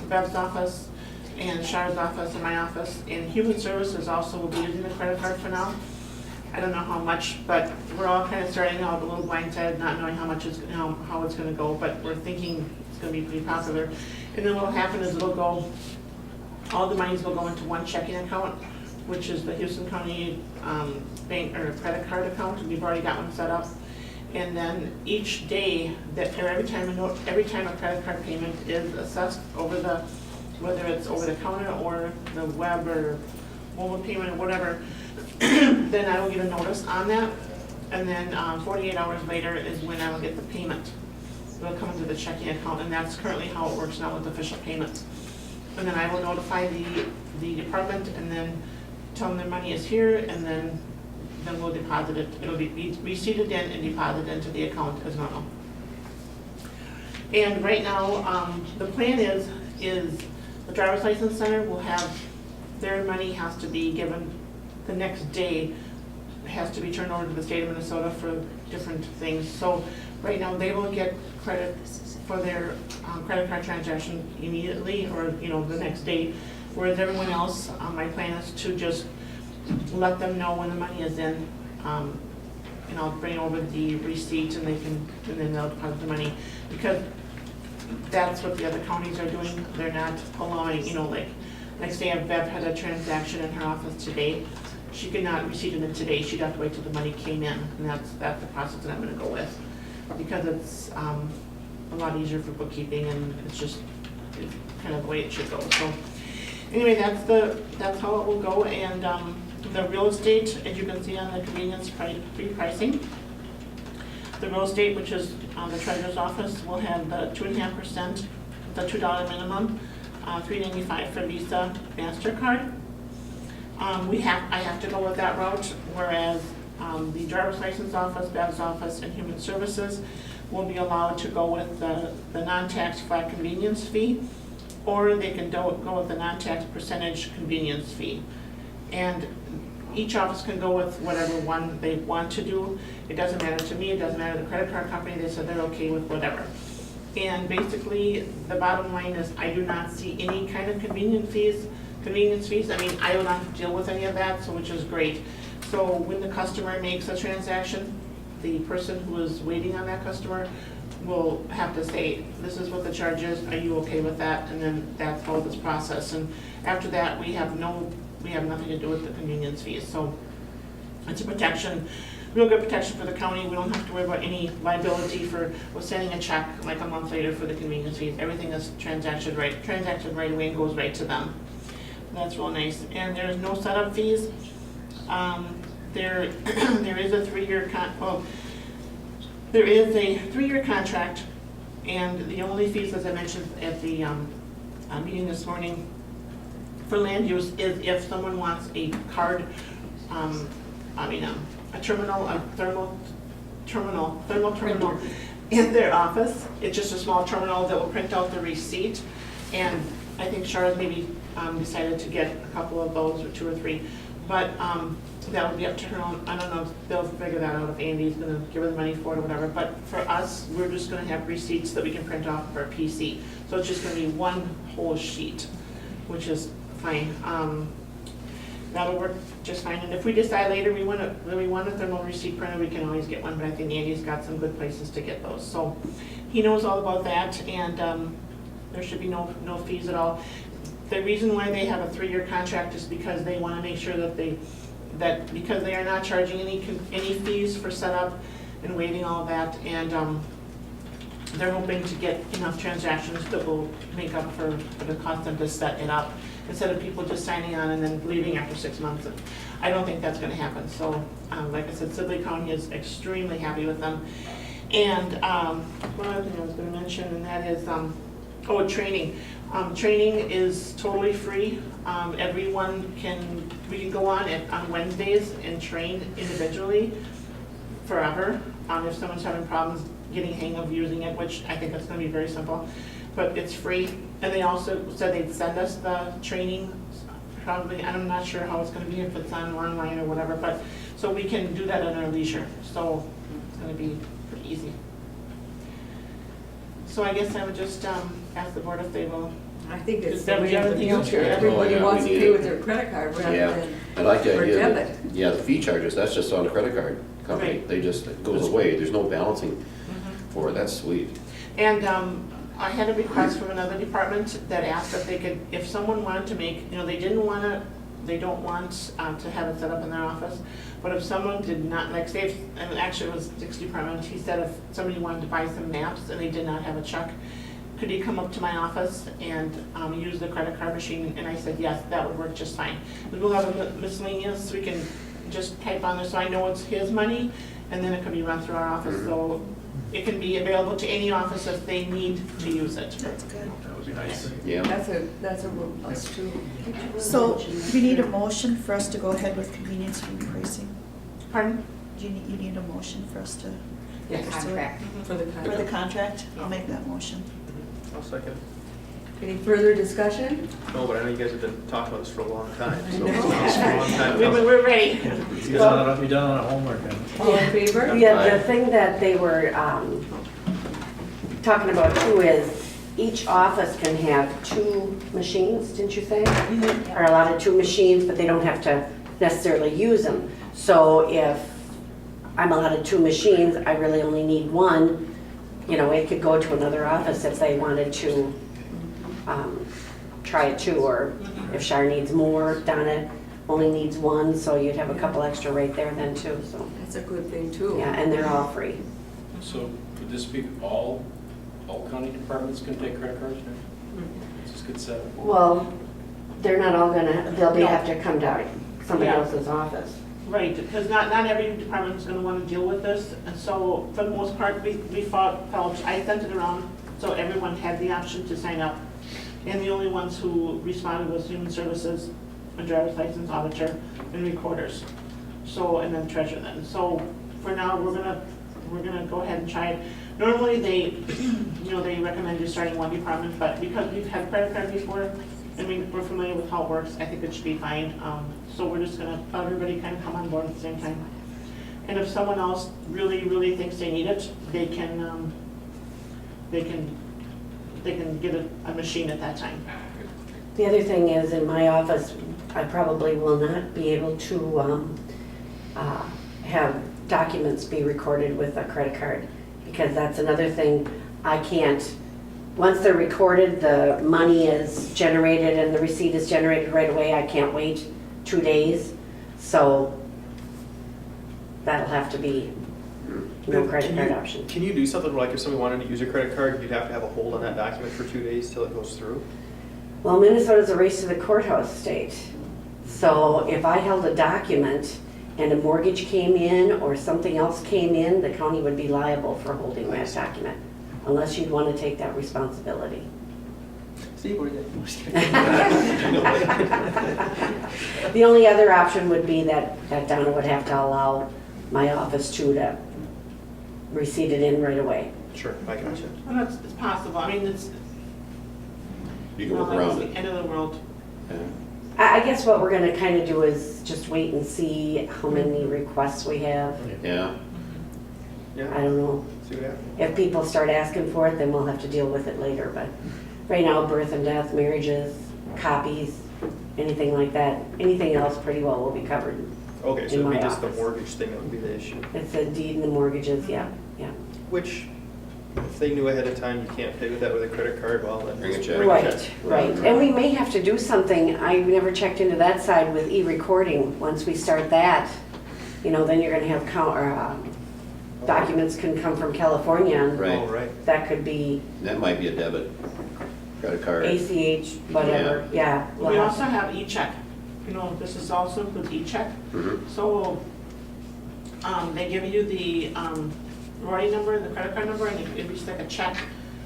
Bev's office and Shar's office and my office and Human Services also will be using the credit card for now. I don't know how much, but we're all kind of starting out a little blindsided, not knowing how it's going to go, but we're thinking it's going to be pretty popular. And then what'll happen is all the monies will go into one checking account, which is the Houston County bank or credit card account. We've already got one set up. And then each day, or every time a credit card payment is assessed over whether it's over the counter or the web or mobile payment or whatever, then I will get a notice on that. And then 48 hours later is when I will get the payment. It'll come into the checking account, and that's currently how it works now with official payments. And then I will notify the department and then tell them their money is here, and then we'll deposit it. It'll be receipted in and deposited into the account as normal. And right now, the plan is the driver's license center will have, their money has to be given the next day. It has to be turned over to the state of Minnesota for different things. So right now, they will get credit for their credit card transaction immediately, or the next day. Whereas everyone else, my plan is to just let them know when the money is in, and I'll bring over the receipt, and then they'll deposit the money, because that's what the other counties are doing. They're not allowing, like say if Bev had a transaction in her office today, she could not receipt it today. She'd have to wait till the money came in, and that's the process that I'm going to go with, because it's a lot easier for bookkeeping, and it's kind of the way it should go. So anyway, that's how it will go. And the real estate, as you can see on the convenience fee pricing, the real estate, which is the treasurer's office, will have the 2.5%, the $2 minimum, $3.95 for Visa, MasterCard. I have to go with that route, whereas the driver's license office, Bev's office, and Human Services will be allowed to go with the non-tax flat convenience fee, or they can go with the non-tax percentage convenience fee. And each office can go with whatever one they want to do. It doesn't matter to me, it doesn't matter to the credit card company. They said they're okay with whatever. And basically, the bottom line is I do not see any kind of convenience fees. I mean, I don't have to deal with any of that, so which is great. So when the customer makes a transaction, the person who is waiting on that customer will have to say, this is what the charge is, are you okay with that? And then that's how this process. And after that, we have nothing to do with the convenience fees. So it's a protection, real good protection for the county. We don't have to worry about any liability for sending a check like a month later for the convenience fees. Everything is transacted right away and goes right to them. That's real nice. And there's no setup fees. there, there is a 3-year there is a 3-year contract, and the only fees, as I mentioned at the meeting this morning, for land use is if someone wants a card, a terminal, a thermal terminal in their office. It's just a small terminal that will print out the receipt, and I think Charlotte maybe decided to get a couple of those, or 2 or 3, but that would be up to her own. I don't know, they'll figure that out if Andy's gonna give her the money for it or whatever, but for us, we're just gonna have receipts that we can print off of our PC. So it's just gonna be one whole sheet, which is fine. That'll work just fine, and if we decide later we want a thermal receipt printer, we can always get one, but I think Andy's got some good places to get those. So he knows all about that, and there should be no fees at all. The reason why they have a 3-year contract is because they want to make sure that because they are not charging any fees for setup and waiving all of that, and they're hoping to get enough transactions that will make up for the cost them to set it up, instead of people just signing on and then leaving after 6 months. I don't think that's going to happen. So, like I said, Sibley County is extremely happy with them. And one other thing I was going to mention, and that is, training. Training is totally free. Everyone we can go on Wednesdays and train individually forever. If someone's having problems getting a hang of using it, which I think it's going to be very simple, but it's free. And they also said they'd send us the training, probably. I'm not sure how it's going to be, if it's online or whatever, but so we can do that at our leisure. So it's going to be pretty easy. So I guess I would just ask the board if they will. I think it's Is the that way of the everything else? future. Everybody Oh, yeah, wants we to need pay it. with their credit card rather Yeah, than I like the or idea that, debit. yeah, the fee charges, that's just on the credit card company. Right. They just, it goes away, there's no balancing for it, that's sweet. And I had a request from another department that asked if they could, if someone wanted to make, they don't want to have it set up in their office, but if someone did not, like say, and actually it was Dick's department, he said if somebody wanted to buy some maps and they did not have a check, could he come up to my office and use the credit card machine? And I said, yes, that would work just fine. We'll have a miscellaneous, we can just type on there so I know it's his money, and then it can be run through our office. So it can be available to any office if they need to use it. That's good. That would be nice. Yeah. That's a real plus too. So we need a motion for us to go ahead with convenience fee pricing. Pardon? You need a motion for us to, Yeah, Yes. contract. For the for the contract. contract? I'll make that motion. I'll second. Any further discussion? No, but I know you guys have been talking about this for a long time, I so know. it's a long time coming. We're ready. You done on homework, then. All in favor? Yeah, the thing that they were talking about too is each office can have 2 machines, didn't you say? Are allowed 2 machines, but they don't have to necessarily use them. So if I'm allowed 2 machines, I really only need 1. It could go to another office if they wanted to try it too, or if Shar needs more, Donna only needs 1, so you'd have a couple extra right there then too, so. That's a good thing too. Yeah, and they're all free. So could this be all county departments can take credit cards now? It's just good setup. Well, they're not all they'll have to come to somebody Yeah. else's office. Right, because not every department is going to want to deal with this, and so for the most part, we felt, I sent it around, so everyone had the option to sign up. And the only ones who responded was Human Services, a driver's license auditor, and recorders. So, and then treasurer then. So for now, we're gonna go ahead and try it. Normally, they recommend you starting one department, but because we've had credit card before, and we're familiar with how it works, I think it should be fine. So we're just gonna, everybody kind of come on board at the same time. And if someone else really, really thinks they need it, they can get a machine at that time. The other thing is, in my office, I probably will not be able to have documents be recorded with a credit card, because that's another thing I can't. Once they're recorded, the money is generated and the receipt is generated right away. I can't wait 2 days, so that'll have to be no credit card option. Can you do something like if somebody wanted to use a credit card, you'd have to have a hold on that document for 2 days till it goes through? Well, Minnesota's a race to the courthouse state. So if I held a document and a mortgage came in or something else came in, the county would be liable for holding that document, unless you'd want to take that responsibility. Steve, what do you think? The only other option would be that Donna would have to allow my office to receipt it in right away. Sure, I got you. Well, it's possible, I mean, it's You can not work like it's around the it. end of the world. Yeah. I guess what we're gonna kind of do is just wait and see how many requests we have. Yeah, I Yeah, don't know. see what happens. If people start asking for it, then we'll have to deal with it later, but right now, birth and death, marriages, copies, anything like that, anything else pretty well will be covered. Okay, so In it'd be my just the office. mortgage thing that would be the issue. It's a deed and the mortgages, yeah. Which, if they knew ahead of time you can't pay with that with a credit card, well, then. Bring a check. Right. And we may have to do something, I never checked into that side with e-recording. Once we start that, then you're gonna have documents can come from California. And Right. Oh, right. that could be that might be a debit credit card. ACH, whatever, yeah. we'll We have- also have e-check, this is also with e-check. Mhm. So, they give you the, routing number, the credit card number, and it reads like a check.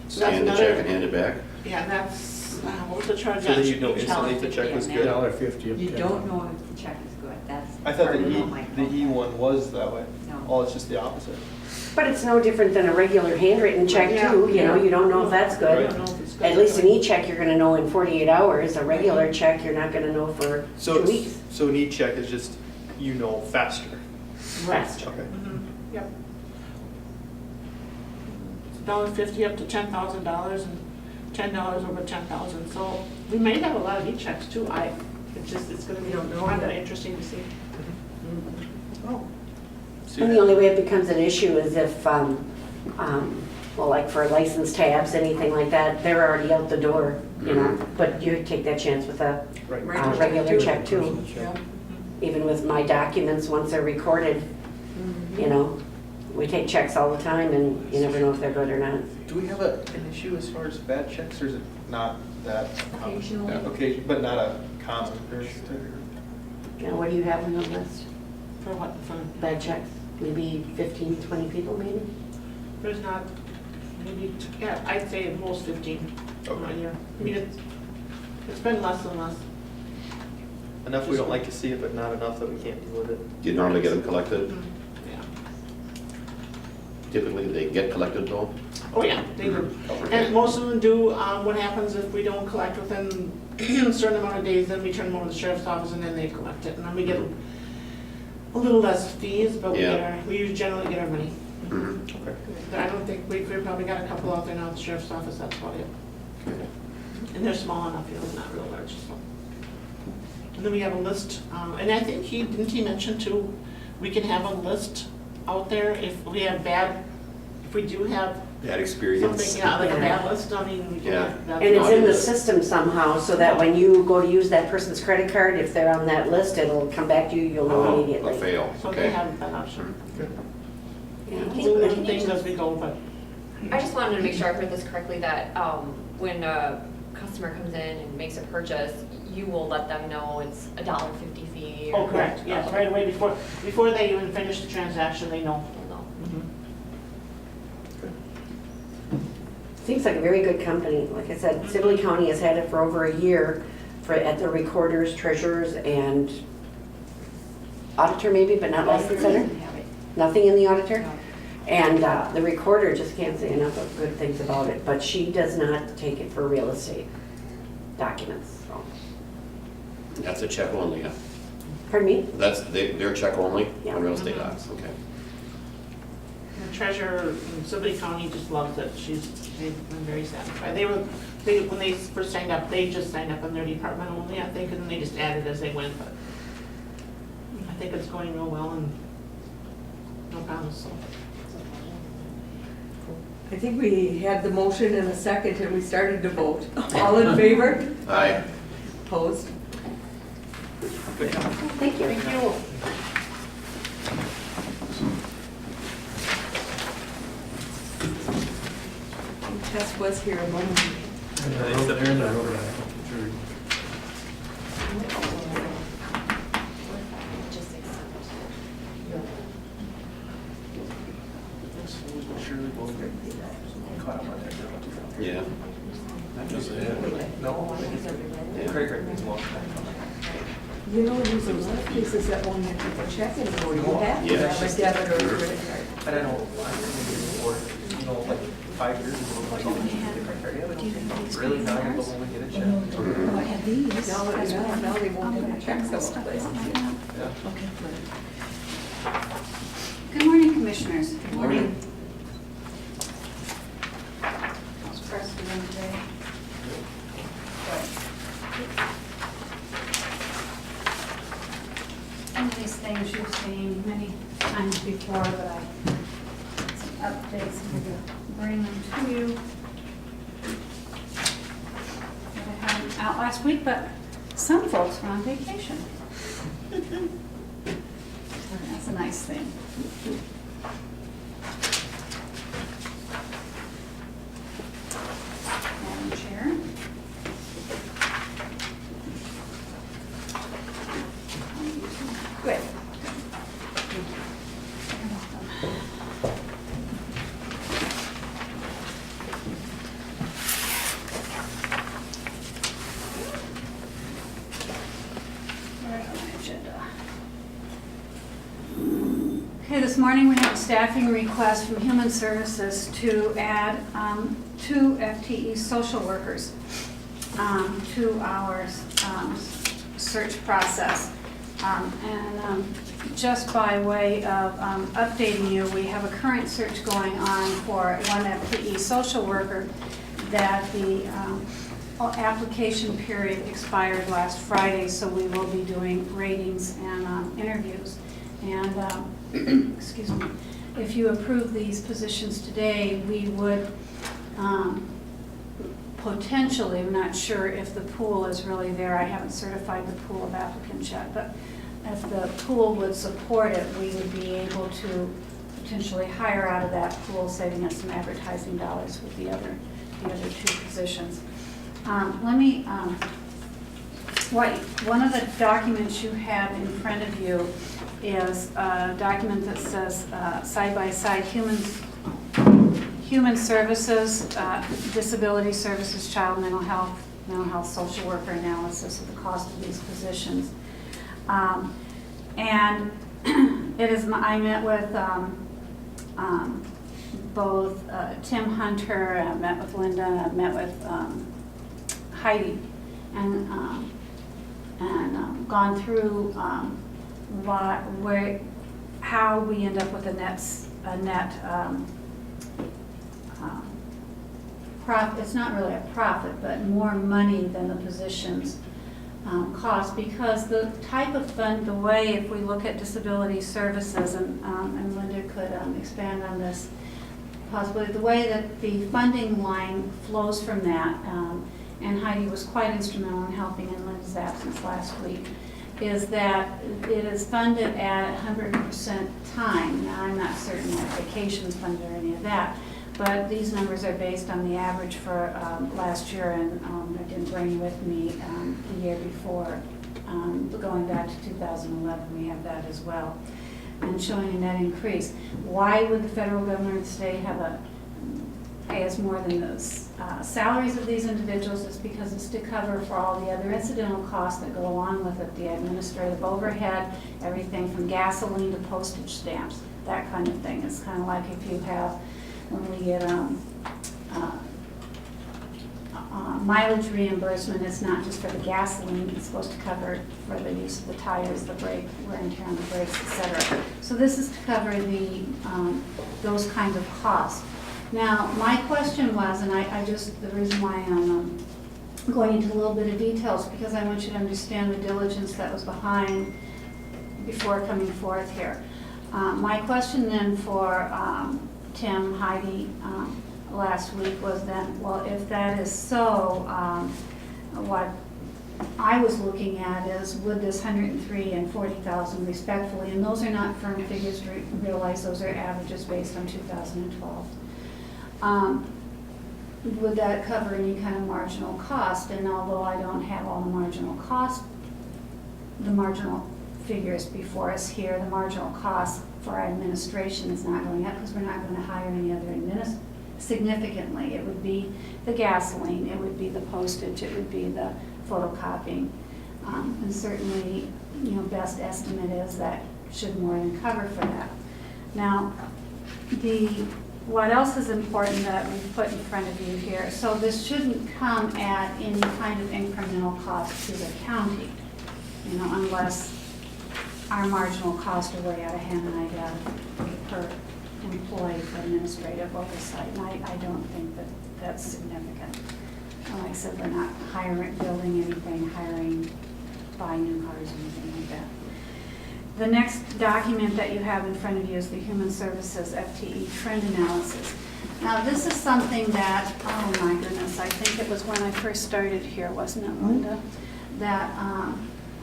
So that's Scan the another- check and hand it back. Yeah, and that's, what was the charge? So then on you'd know each instantly if the check was good? $1.50. You don't know if the check is good, that's. I thought part the of E, my the E one was that way. No. Oh, it's just the opposite. But it's no different than a regular handwritten check Yeah, too, yeah. you don't know if that's I good. don't know if it's good. At least an e-check, you're gonna know in 48 hours. A regular check, you're not gonna know for So, 2 weeks. so an e-check is just, faster. Rest. Okay. Yep. It's $1.50 up to $10,000 and $10 over 10,000. So we may have a lot of e-checks too. It's gonna be kind of interesting to see. Oh. And the only way it becomes an issue is if, like for license tabs, anything like that, they're already out the door, But you take that chance with a Right. regular check too. Yeah. Even with my documents, once they're recorded, we take checks all the time and you never know if they're good or not. Do we have an issue as far as bad checks, or is it not that common? Occasionally. Occasion, but not a common occurrence? Now, what do you have on the list? For what? For, Bad checks? Maybe 15, 20 people maybe? there's not, maybe, I'd say at most 15 a Okay. year. I mean, it's been less and less. Enough we don't like to see it, but not enough that we can't deal with it. Do you normally get them collected? Yeah. Typically, they get collected though? Oh, yeah, they do. Okay. And most of them do. What happens if we don't collect within a certain amount of days, then we turn them over to the sheriff's office and then they collect it. And then we get a little less fees, but we generally get our money. Mhm. Okay. I don't think, we've probably got a couple out there now at the sheriff's office, that's about it. And they're small enough, not real large, so. And then we have a list, and I think didn't he mention too, we can have a list out there if we have if we do have Bad experience. something, like a bad list, I mean, we can Yeah. have that. And it's in the Yes. system somehow, so that when you go to use that person's credit card, if they're on that list, it'll come back to you, you'll know Oh, immediately. a fail, So they okay. have that option. Yeah. We'll learn things as we go, but. I just wanted to make sure I heard this correctly, that when a customer comes in and makes a purchase, you will let them know it's $1.50 fee. Oh, correct, yes, right away, before they even finish the transaction, they know. You'll know. Seems like a very good company. Like I said, Sibley County has had it for over a year at the recorders, treasurers, and auditor maybe, but not license center. Have it. Nothing in the auditor. No. And the recorder just can't say enough of good things about it, but she does not take it for real estate documents, so. That's a check only, yeah? Pardon me? That's, their check only Yeah. on real estate docs, okay. The treasurer in Sibley County just loves it. They've been very satisfied. When they first signed up, they just signed up on their department only, I think, and they just added as they went, but I think it's going real well and no problems, so. I think we had the motion in a second and we started to vote. All in favor? Aye. Opposed? Thank you. Thank you. Tess was here a moment ago. And I wrote there and I wrote it down. Just accept. both get caught up on that. Yeah. No, credit card means long time. You know, there's a lot of places that won't have people check anymore. You have to Yeah. have a debit or a credit card. And I know, I remember before, you know, like 5 years ago, like, oh, you need a credit card. Yeah, they don't take it. Really? Now I have to only get a check. Oh, I have these. Now they won't have checks so much places. Yeah. Okay. Good morning, Commissioners. Good morning. How's Preston doing today? Some of these things you've seen many times before, but some updates, I'm going to bring them to you. I had them out last week, but some folks were on vacation. That's a nice thing. Madam Chair. Good. Where's my agenda? Okay, this morning we have a staffing request from Human Services to add 2 FTE social workers to our search process. Just by way of updating you, we have a current search going on for 1 FTE social worker that the application period expired last Friday, so we will be doing ratings and interviews. And excuse me, if you approve these positions today, we would potentially, I'm not sure if the pool is really there, I haven't certified the pool of applicants yet, but if the pool would support it, we would be able to potentially hire out of that pool, saving us some advertising dollars with the other 2 positions. One of the documents you have in front of you is a document that says side-by-side human services, disability services, child mental health, social worker analysis of the cost of these positions. And it is, I met with both Tim Hunter, I met with Linda, and I met with Heidi, and gone through how we end up with a net profit. It's not really a profit, but more money than the positions cost, because the type of fund, the way, if we look at disability services, and Linda could expand on this possibly, the way that the funding line flows from that, and Heidi was quite instrumental in helping in Linda's absence last week, is that it is funded at 100% time. Now, I'm not certain that vacation's funded or any of that, but these numbers are based on the average for last year, and I didn't bring with me the year before. Going back to 2011, we have that as well, and showing a net increase. Why would the federal government of the state pay us more than those salaries of these individuals? It's because it's to cover for all the other incidental costs that go along with it, the administrative overhead, everything from gasoline to postage stamps, that kind of thing. It's kind of like if you have, when we get mileage reimbursement, it's not just for the gasoline, it's supposed to cover for the use of the tires, the brake, wear and tear on the brakes, etc. So this is to cover the those kinds of costs. Now, my question was, and the reason why I'm going into a little bit of details, because I want you to understand the diligence that was behind before coming forth here. My question then for Tim, Heidi, last week was then, well, if that is so, what I was looking at is, would this 103 and 40,000 respectfully, and those are not firm figures, realize those are averages based on 2012. Would that cover any kind of marginal cost? And although I don't have all the marginal cost, the marginal figures before us here, the marginal cost for our administration is not going up because we're not going to hire any other significantly. It would be the gasoline, it would be the postage, it would be the photocopying. And certainly, best estimate is that should more than cover for that. Now, what else is important that we've put in front of you here? So this shouldn't come at any kind of incremental cost to the county, unless our marginal costs are way out of hand, and I got per employee for administrative oversight, and I don't think that that's significant. Like I said, we're not building anything, buying new cars or anything like that. The next document that you have in front of you is the Human Services FTE trend analysis. Now, this is something that, oh my goodness, I think it was when I first started here, wasn't it, Linda? That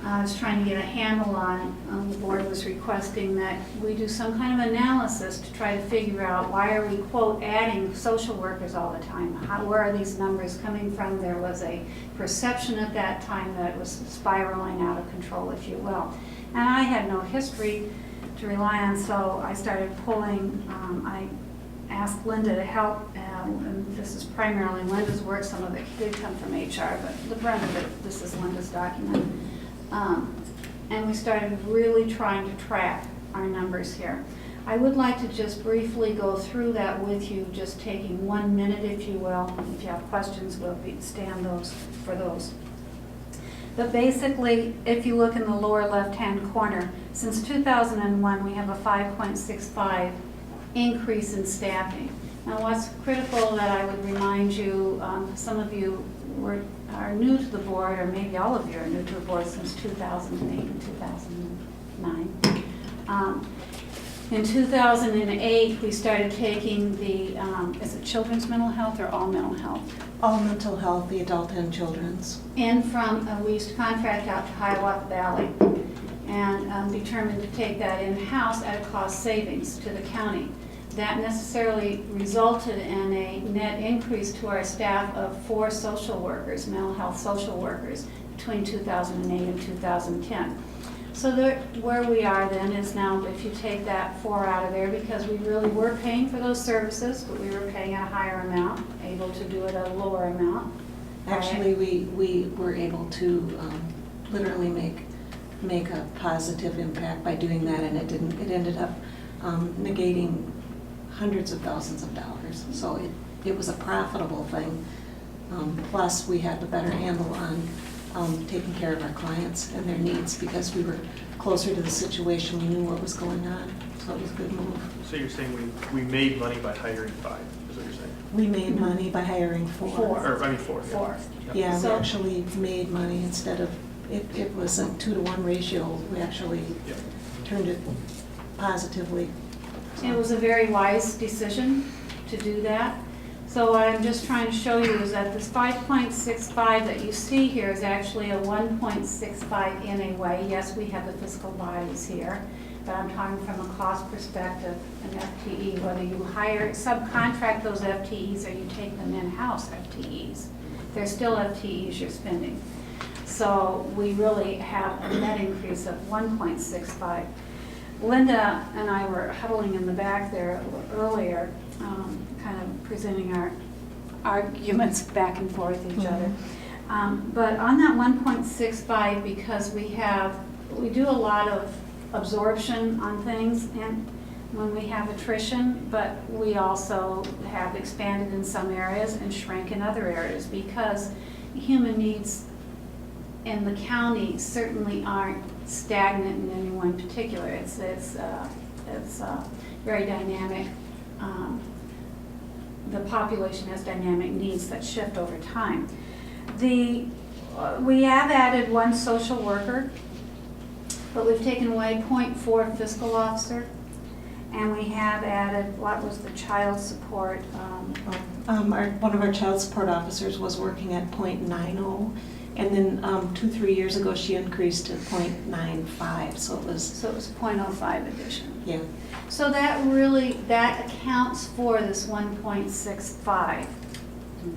I was trying to get a handle on, the board was requesting that we do some kind of analysis to try to figure out why are we, quote, adding social workers all the time? Where are these numbers coming from? There was a perception at that time that it was spiraling out of control, if you will. And I had no history to rely on, so I started pulling, I asked Linda to help, and this is primarily Linda's work. Some of it did come from HR, but the brunt of it, this is Linda's document. And we started really trying to track our numbers here. I would like to just briefly go through that with you, just taking 1 minute, if you will. If you have questions, we'll stand for those. But basically, if you look in the lower left-hand corner, since 2001, we have a 5.65 increase in staffing. Now, what's critical that I would remind you, some of you are new to the board, or maybe all of you are new to the board since 2008 and 2009. In 2008, we started taking the, is it children's mental health or all mental health? All mental health, the adult and children's. And we used to contract out to Hiawatha Valley and determined to take that in-house at a cost savings to the county. That necessarily resulted in a net increase to our staff of 4 social workers, mental health social workers, between 2008 and 2010. So where we are then is now, if you take that 4 out of there, because we really were paying for those services, but we were paying a higher amount, able to do it at a lower amount. Actually, we were able to literally make a positive impact by doing that, and it ended up negating hundreds of thousands of dollars. So it was a profitable thing. Plus, we had a better handle on taking care of our clients and their needs because we were closer to the situation. We knew what was going on. So it was a good move. So you're saying we made money by hiring 5, is what you're saying? We made money by hiring 4. 4. Yeah, So- we actually made money instead of, it was a 2-to-1 ratio. We actually turned it positively. It was a very wise decision to do that. So what I'm just trying to show you is that this 5.65 that you see here is actually a 1.65 in a way. Yes, we have the physical bodies here, but I'm talking from a cost perspective, an FTE, whether you subcontract those FTEs or you take them in-house FTEs. They're still FTEs you're spending. So we really have a net increase of 1.65. Linda and I were huddling in the back there earlier, kind of presenting our arguments back and forth each other. But on that 1.65, because we do a lot of absorption on things, and when we have attrition, but we also have expanded in some areas and shrank in other areas because human needs in the county certainly aren't stagnant in any one particular. It's very dynamic. The population has dynamic needs that shift over time. We have added 1 social worker, but we've taken away 0.4 fiscal officer, and we have added, what was the child support? One of our child support officers was working at 0.90. And then 2-3 years ago, she increased to 0.95, so it was 0.05 addition. Yeah. So that accounts for this 1.65.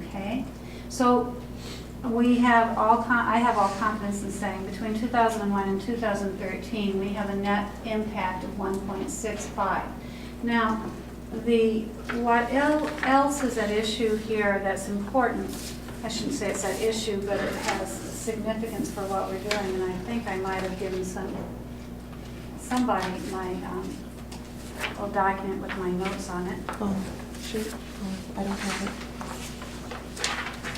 Okay. So I have all confidence in saying between 2001 and 2013, we have a net impact of 1.65. Now, what else is at issue here that's important? I shouldn't say it's at issue, but it has significance for what we're doing, and I think I might have given somebody my little document with my notes on it. Oh, sure. Oh, I don't have it.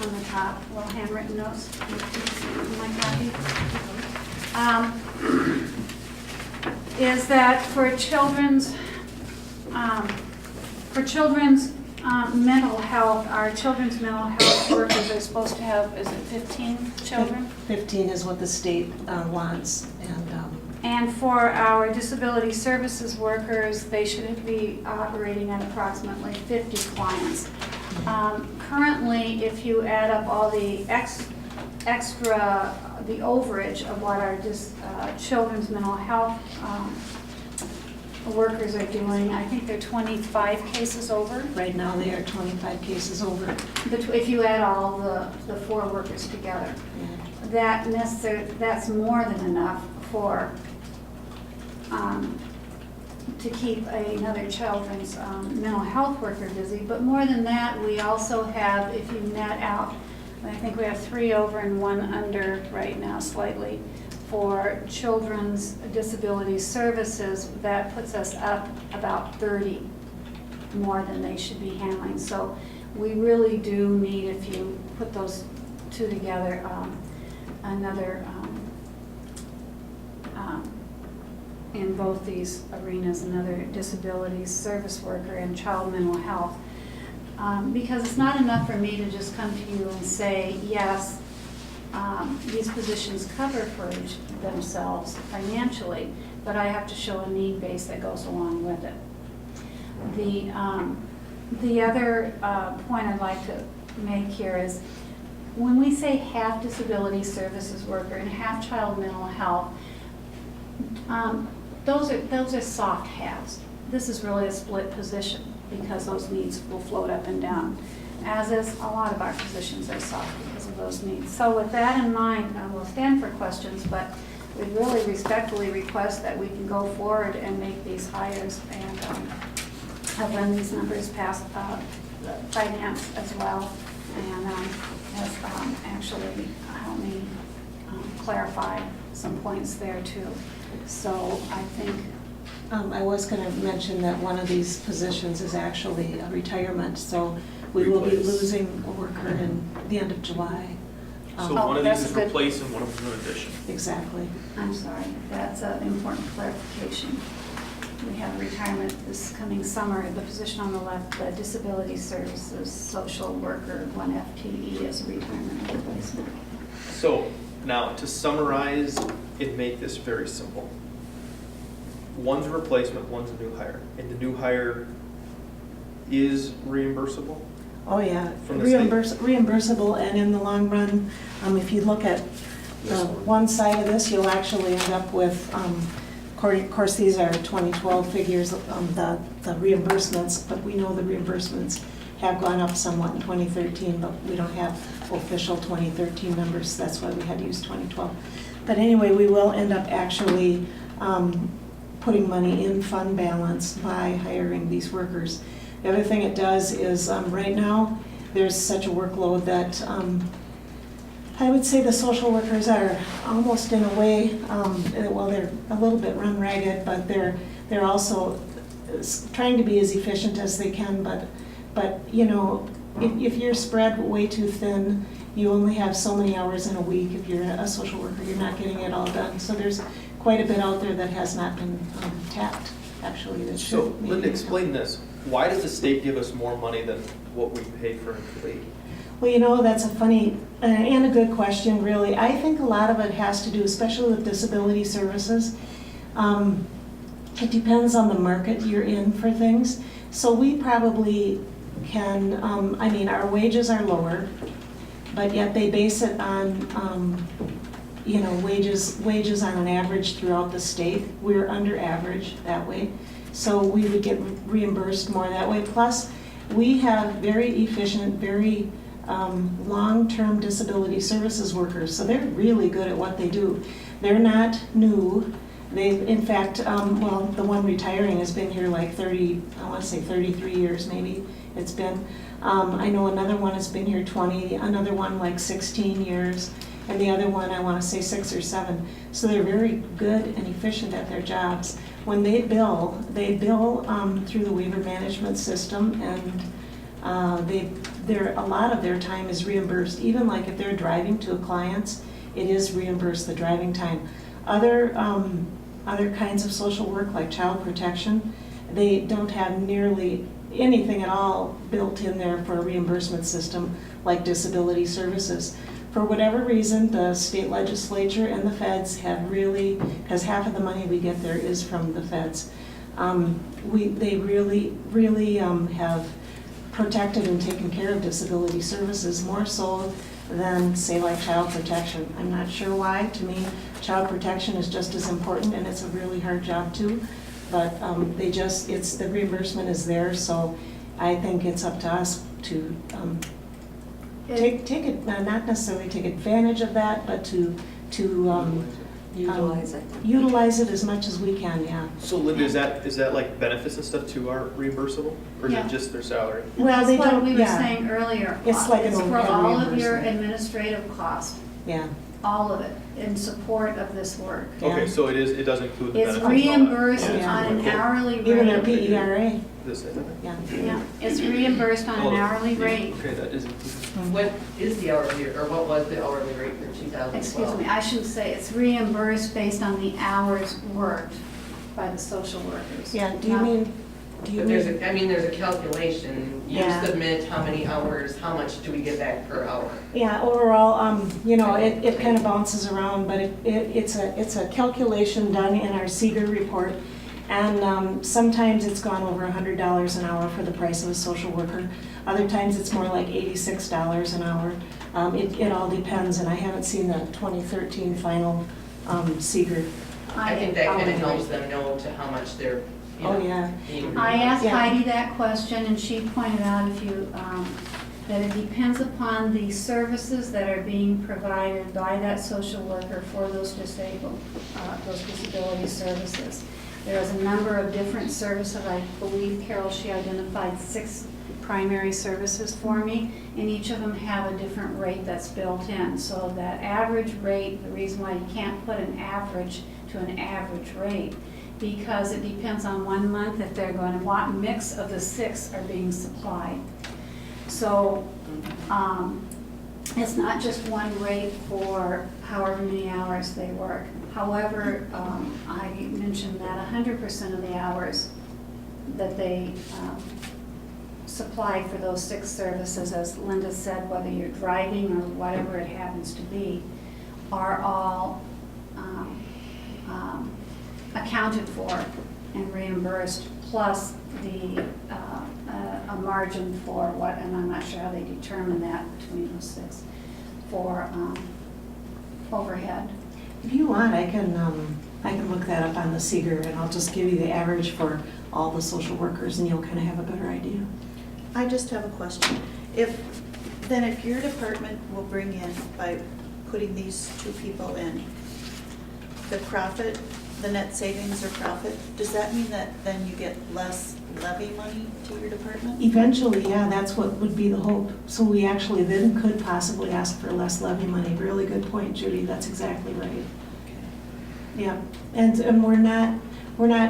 On the top, little handwritten notes in my copy. Is that for children's mental health, our children's mental health workers are supposed to have, is it 15 children? 15 is what the state wants, And for our disability services workers, they should be operating at approximately 50 clients. Currently, if you add up all the extra, the overage of what our children's mental health workers are doing, I think they're 25 cases over. right now they are 25 cases over. If you add all the 4 workers together. Yeah. That's more than enough for to keep another children's mental health worker busy. But more than that, we also have, if you net out, I think we have 3 over and 1 under right now slightly for children's disability services. That puts us up about 30 more than they should be handling. So we really do need, if you put those 2 together, another in both these arenas, another disability service worker and child mental health. Because it's not enough for me to just come to you and say, yes, these positions cover for themselves financially, but I have to show a need base that goes along with it. The other point I'd like to make here is, when we say half disability services worker and half child mental health, those are soft halves. This is really a split position because those needs will float up and down, as is a lot of our positions are soft because of those needs. So with that in mind, we'll stand for questions, but we really respectfully request that we can go forward and make these hires and have run these numbers past finance as well, and has actually helped me clarify some points there too. So I think I was going to mention that one of these positions is actually a retirement, so we will be losing a worker in the end of July. So one of these is replaced and one of them is an addition. Exactly. I'm sorry, that's an important clarification. We have a retirement this coming summer. The position on the left, the disability services social worker, 1 FTE is a retirement replacement. So now, to summarize and make this very simple, one's a replacement, one's a new hire, and the new hire is reimbursable? Oh, yeah, From the state? reimbursable, and in the long run, if you look at the one side of this, you'll actually end up with, of course, these are 2012 figures, the reimbursements, but we know the reimbursements have gone up somewhat in 2013, but we don't have official 2013 numbers, that's why we had to use 2012. But anyway, we will end up actually putting money in fund balance by hiring these workers. The other thing it does is, right now, there's such a workload that I would say the social workers are almost in a way, well, they're a little bit run ragged, but they're also trying to be as efficient as they can, but you know, if you're spread way too thin, you only have so many hours in a week. If you're a social worker, you're not getting it all done. So there's quite a bit out there that has not been tapped, actually. That So, should Linda, maybe explain this. Why does the state give us more money than what we pay for an employee? Well, you know, that's a funny and a good question, really. I think a lot of it has to do, especially with disability services, it depends on the market you're in for things. So we probably can, I mean, our wages are lower, but yet they base it on, you know, wages on an average throughout the state. We're under average that way. So we would get reimbursed more that way. Plus, we have very efficient, very long-term disability services workers, so they're really good at what they do. They're not new. They've, in fact, well, the one retiring has been here like 33 years maybe it's been. I know another one has been here 20, another one like 16 years, and the other one I want to say 6 or 7. So they're very good and efficient at their jobs. When they bill through the waiver management system, and a lot of their time is reimbursed. Even like if they're driving to a client's, it is reimbursed, the driving time. Other kinds of social work like child protection, they don't have nearly anything at all built in there for a reimbursement system like disability services. For whatever reason, the state legislature and the feds have really, because half of the money we get there is from the feds, they really have protected and taken care of disability services more so than, say, like child protection. I'm not sure why. To me, child protection is just as important, and it's a really hard job too. But the reimbursement is there, so I think it's up to us to take it, not necessarily take advantage of that, but to Utilize it. Utilize it as much as we can, yeah. So Linda, is that like benefits and stuff too are reimbursable? Or is Yeah. it just their salary? Well, they That's don't, what we were yeah. saying earlier. It's like an for overhead all of your reimbursement. administrative costs, Yeah, all of it, in support of this work. Yeah. Okay, so it does include the It's benefits. and all that. reimbursed Yeah. on an hourly rate. even their PERA, Does it say that? yeah. Yeah, it's reimbursed on an hourly rate. Okay, that is included. What is the hourly, or what was the hourly rate for 2012? Excuse me, I shouldn't say, it's reimbursed based on the hours worked by the social workers. Yeah, do you Not- mean, But there's a calculation, you Yeah. submit how many hours, how much do we get back per hour? yeah, overall, it kind of bounces around, but it's a calculation done in our Seeger report. And sometimes it's gone over $100 an hour for the price of a social worker. Other times it's more like $86 an hour. It all depends, and I haven't seen the 2013 final Seeger. I think that kind hourly of helps rate. them know to how much they're, you Oh, know, yeah. being I asked Yeah. Heidi that question, and she pointed out that it depends upon the services that are being provided by that social worker for those disability services. There is a number of different services. I believe, Carol, she identified 6 primary services for me, and each of them have a different rate that's built in. So that average rate, the reason why you can't put an average to an average rate, because it depends on one month if they're going to, what mix of the 6 are being supplied. So it's not just one rate for however many hours they work. However, I mentioned that 100% of the hours that they supply for those 6 services, as Linda said, whether you're driving or whatever it happens to be, are all accounted for and reimbursed, plus a margin for what, and I'm not sure how they determine that between those 6, for overhead. If you want, I can look that up on the Seeger, and I'll just give you the average for all the social workers, and you'll kind of have a better idea. I just have a question. If your department will bring in, by putting these 2 people in, the profit, the net savings or profit, does that mean that then you get less levy money to your department? Eventually, yeah, that's what would be the hope. So we actually then could possibly ask for less levy money. Really good point, Judy, that's exactly right. Yeah, and we're not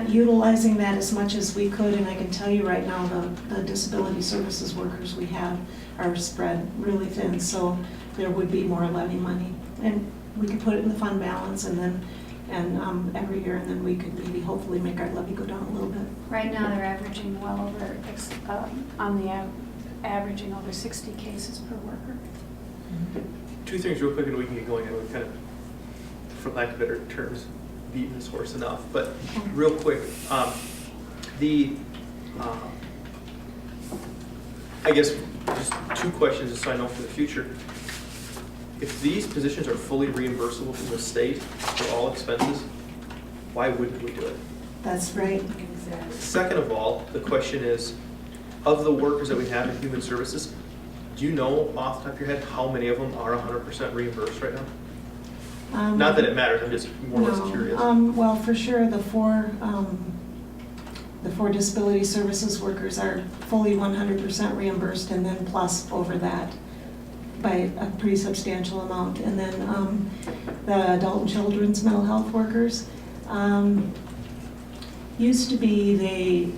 utilizing that as much as we could, and I can tell you right now, the disability services workers we have are spread really thin, so there would be more levy money. And we could put it in the fund balance every year, and then we could maybe hopefully make our levy go down a little bit. Right now, they're averaging well over, averaging over 60 cases per worker. 2 things real quick and we can get going, and we kind of, for lack of better terms, beaten this horse enough, but real quick, I guess just 2 questions just so I know for the future. If these positions are fully reimbursable from the state for all expenses, why wouldn't we do it? That's right. Second of all, the question is, of the workers that we have in human services, Do you know off the top of your head how many of them are 100% reimbursed right now? Um, Not that it matters, I'm just more or less no. curious. Well, for sure, the four disability services workers are fully 100% reimbursed, and then plus over that by a pretty substantial amount. And then the adult and children's mental health workers, used to be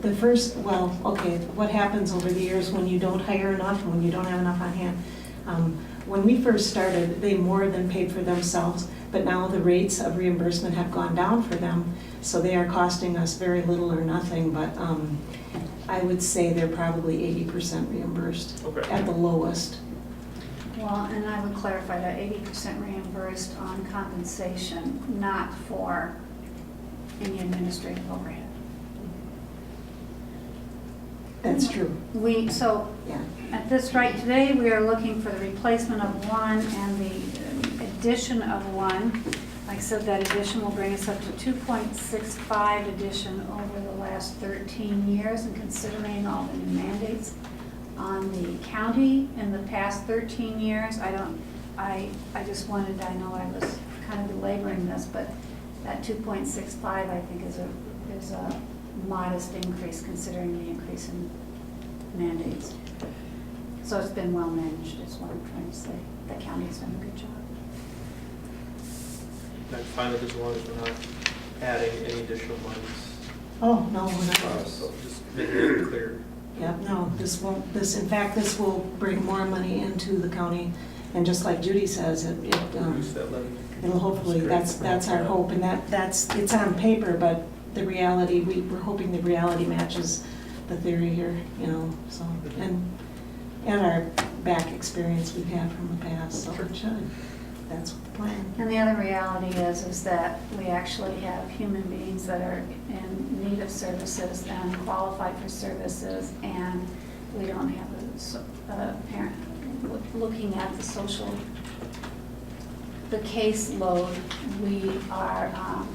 the first, well, okay, what happens over the years when you don't hire enough and when you don't have enough on hand? When we first started, they more than paid for themselves, but now the rates of reimbursement have gone down for them, so they are costing us very little or nothing, but I would say they're probably 80% reimbursed Okay. at the lowest. Well, and I would clarify that 80% reimbursed on compensation, not for any administrative overhead. That's true, So yeah. at this rate today, we are looking for the replacement of one and the addition of one. Like I said, that addition will bring us up to 2.65 addition over the last 13 years, and considering all the new mandates on the county in the past 13 years, I just wanted, I know I was kind of belaboring this, but that 2.65 I think is a modest increase considering the increase in mandates. So it's been well managed, is what I'm trying to say. The county's done a good job. I'm fine with this as long as we're not adding any additional monies. Oh, no, we're not. So just making it clear. Yeah, no, in fact, this will bring more money into the county, and just like Judy says, Reduce that levy. it'll hopefully, that's our hope, and it's on paper, but the reality, we're hoping the reality matches the theory here, so, and our back experience we've had from the past, so it should. That's the plan. And the other reality is that we actually have human beings that are in need of services and qualify for services, and we don't have a parent looking at the caseload. We are, I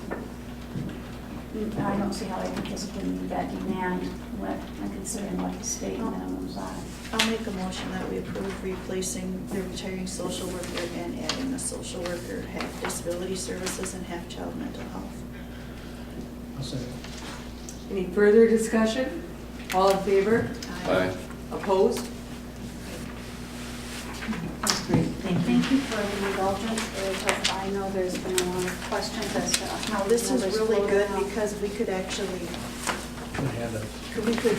don't see how they can physically meet that demand considering what the state minimums are. I'll make a motion that we approve replacing the retiring social worker and adding a social worker, half disability services and half child mental health. I'll say, Any further discussion? All in favor? Aye. Opposed? That's great, thank you. Thank you for the indulgence. I know there's been a lot of questions as to how Now, this is numbers really float good out. because we could actually, we have it. we could,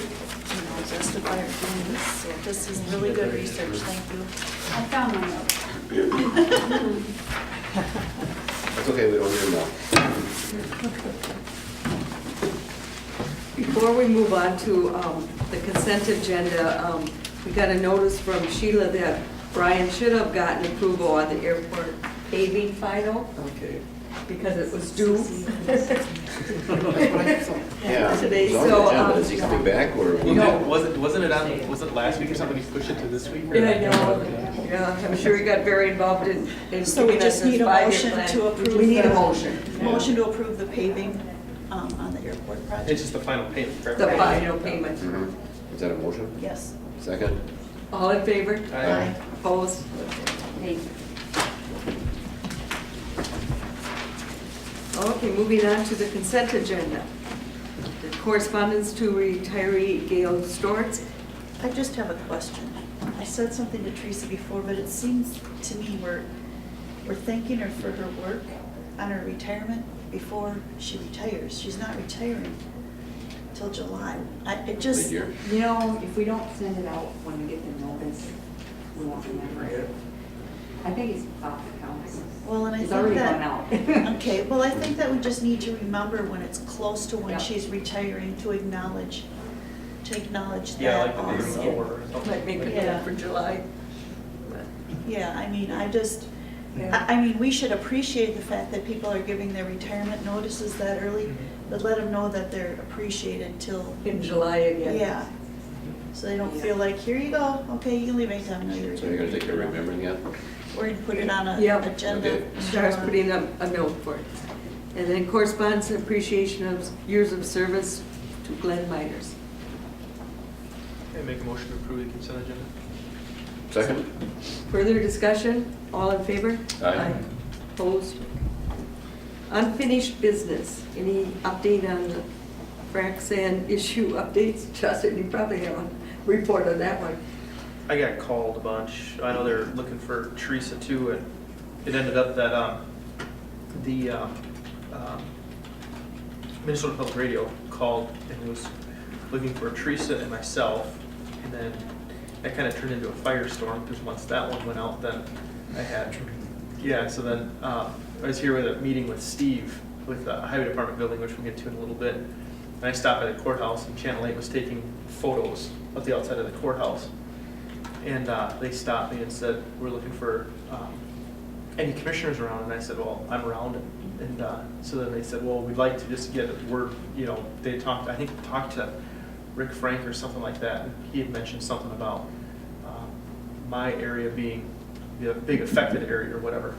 justify our doing this. So this is really good research, thank you. I found my notes. That's okay, we don't need them Before we move on to the consent agenda, we got a notice from Sheila that Brian should have gotten approval on the airport paving final. Okay. Because it was due. Yeah. Today, It's on the so, agenda. Is he coming back, or? No. Wasn't last week or something, you pushed it to this week? or- Yeah, I know. Yeah, I'm sure he got very involved in So we giving us just his need a 5-year motion plan. to approve. We need a the- motion. Motion to approve the paving on the airport It's project. just the final payment, correct? The final payment. Mhm. Is that a motion? Yes. Second? All in favor? Aye. Opposed? Thank you. Okay, moving on to the consent agenda. The correspondence to retiree Gail Stortz. I just have a question. I said something to Teresa before, but it seems to me we're thanking her for her work on her retirement before she retires. She's not retiring till July. It just, Mid-year? If we don't send it out when we get the notice, we won't remember it. I think it's off the council. well, and I It's think already that. gone out. Okay, well, I think that we just need to remember when it's close to when Yep. she's retiring to acknowledge Yeah, I that like the also. name order. Might make it Yeah. good for July. Yeah, I mean, I just, Yeah. I mean, we should appreciate the fact that people are giving their retirement notices that early, but let them know that they're appreciated till, In July again. yeah. So they don't feel like, here you go, okay, you can leave anytime, no, you're. So you're gonna take care of remembering yet? We're gonna put it on a Yep. agenda. Okay. Starts putting up a note for it. And then correspondence and appreciation of years of service to Glenn Miners. I make a motion to approve the consent agenda. Second? Further discussion? All in favor? Aye. Opposed? Unfinished business. Any update on the frac sand issue updates? Justin, you probably have a report on that one. I got called a bunch. I know they're looking for Teresa too, and it ended up that the Minnesota Public Radio called and was looking for Teresa and myself, and then that kind of turned into a firestorm because once that one went out, then I had, so then I was here with a meeting with Steve with the Highway Department building, which we'll get to in a little bit. And I stopped by the courthouse, and Channel 8 was taking photos of the outside of the courthouse. And they stopped me and said, we're looking for any commissioners around. And I said, well, I'm around. And so then they said, well, we'd like to just get a word, they talked to Rick Frank or something like that. And he had mentioned something about my area being the big affected area or whatever.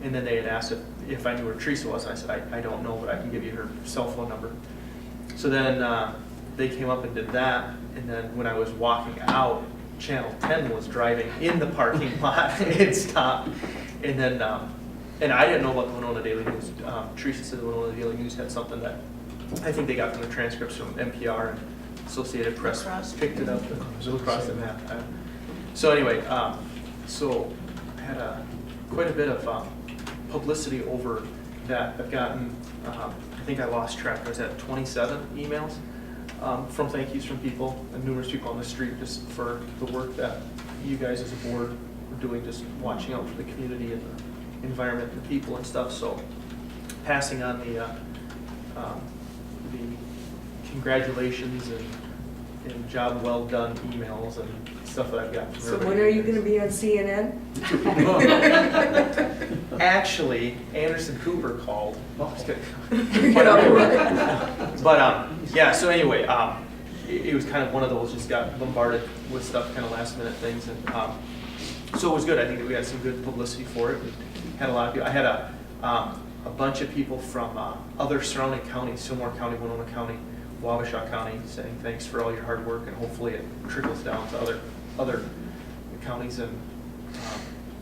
And then they had asked if I knew where Teresa was. And I said, I don't know, but I can give you her cell phone number. So then they came up and did that. And then when I was walking out, Channel 10 was driving in the parking lot and stopped. And then, and I didn't know about the Winona Daily News. Teresa said the Winona Daily News had something that I think they got from the transcripts from NPR and Associated Press picked it up across the map. So anyway, so I had quite a bit of publicity over that. I've gotten, I think I lost track. I was at 27 emails. From thank yous from people and numerous people on the street just for the work that you guys as a board are doing, just watching out for the community and the environment and the people and stuff. So passing on the congratulations and job well done emails and stuff that I've got from So everybody. when are you going to be on CNN? Actually, Anderson Cooper called. Just kidding. Right. But yeah, so anyway, it was kind of one of those, just got bombarded with stuff, kind of last minute things. And so it was good. I think that we had some good publicity for it. We had a lot of people. I had a bunch of people from other surrounding counties, Fillmore County, Winona County, Wabasha County, saying thanks for all your hard work, and hopefully it trickles down to other counties. And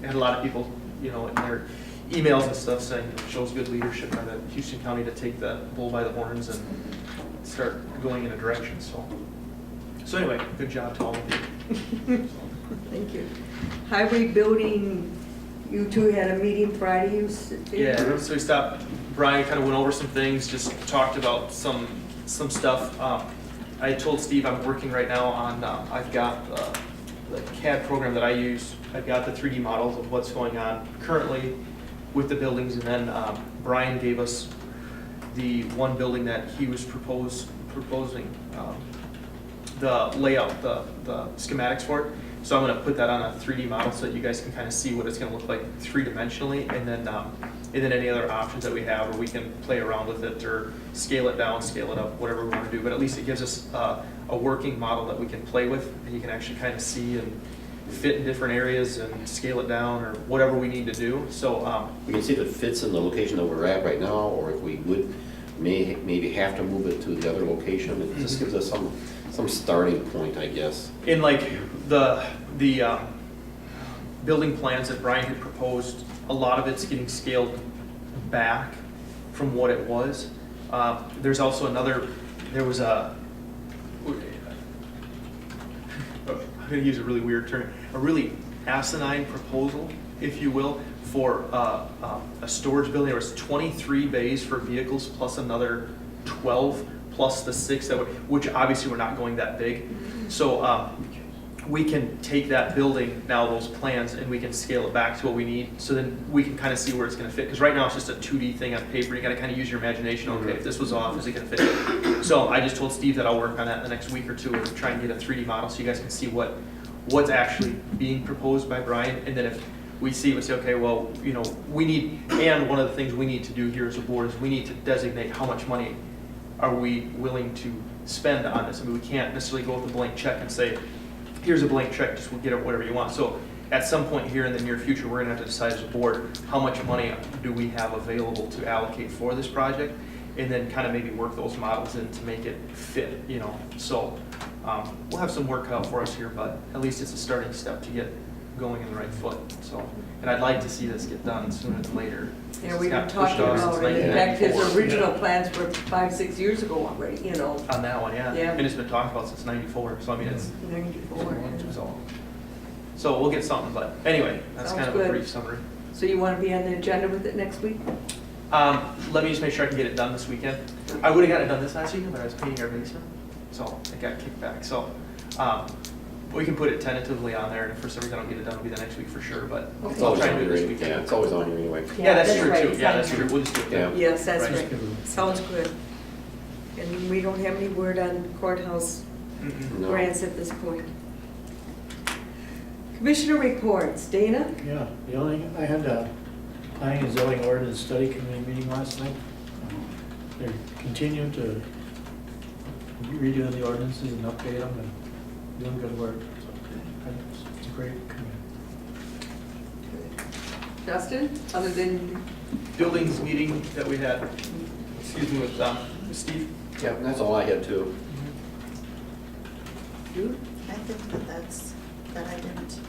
I had a lot of people, in their emails and stuff saying it shows good leadership by the Houston County to take the bull by the horns and start going in a direction. So anyway, good job to all of you. Thank you. Highway building, you two had a meeting Friday, you said? Yeah, so we stopped, Brian kind of went over some things, just talked about some stuff. I told Steve I'm working right now on, I've got the CAD program that I use. I've got the 3D models of what's going on currently with the buildings, and then Brian gave us the one building that he was proposing the layout, the schematics for it. So I'm going to put that on a 3D model so that you guys can kind of see what it's going to look like three-dimensionally, and then any other options that we have, or we can play around with it or scale it down, scale it up, whatever we want to do. But at least it gives us a working model that we can play with, and you can actually kind of see and fit in different areas and scale it down or whatever we need to do. So We can see if it fits in the location that we're at right now, or if we would maybe have to move it to the other location. It just gives us some starting point, I guess. in like the building plans that Brian had proposed, a lot of it's getting scaled back from what it was. There's also I'm going to use a really weird term, a really asinine proposal, if you will, for a storage building. There was 23 bays for vehicles plus another 12 plus the 6 which obviously we're not going that big. So we can take that building now, those plans, and we can scale it back to what we need. So then we can kind of see where it's going to fit. Because right now it's just a 2D thing on paper. You got to kind of use your imagination. Okay, if this was off, is it going to fit? So I just told Steve that I'll work on that in the next week or two and try and get a 3D model so you guys can see what's actually being proposed by Brian. And then if we see, we say, okay, well, we need, and one of the things we need to do here as a board is we need to designate how much money are we willing to spend on this. I mean, we can't necessarily go with a blank check and say, here's a blank check, just get it whatever you want. So at some point here in the near future, we're gonna have to decide as a board, how much money do we have available to allocate for this project? and then kind of maybe work those models in to make it fit, you know. So we'll have some work cut out for us here, but at least it's a starting step to get going in the right foot. So, and I'd like to see this get done sooner than later. Yeah, we've It's been got pushed talking off since about it. In fact, his 1994. original plans were 5-6 years ago already, you know, On that one, yeah. Yeah. And it's been talked about since '94, so I mean, it's, 94. so we'll get something, but anyway, that's Sounds kind of a good. brief summary. So you want to be on the agenda with it next week? Let me just make sure I can get it done this weekend. I would have gotten it done this last weekend, but I was painting our basement, so it got kicked back. So we can put it tentatively on there, and if for some reason I don't get it done, it'll be the next week for sure, but It's I'll always try and on do it your, this weekend. yeah, it's always on your anyway. Yeah, that's true right, too. it's Yeah, on that's here. true. We'll just do it then. Yes, that's Right. right. Sounds good. And we don't have any word on courthouse No. grants at this point. Commissioner reports. Dana? Yeah, the only, I had a planning and zoning ordinance study committee meeting last night. They're continuing to redo the ordinances and update them and doing good work. So it's a great committee. Justin? Other than, Buildings meeting that we had, excuse me, with Steve. Yeah, that's all I had too. you? I think that I didn't,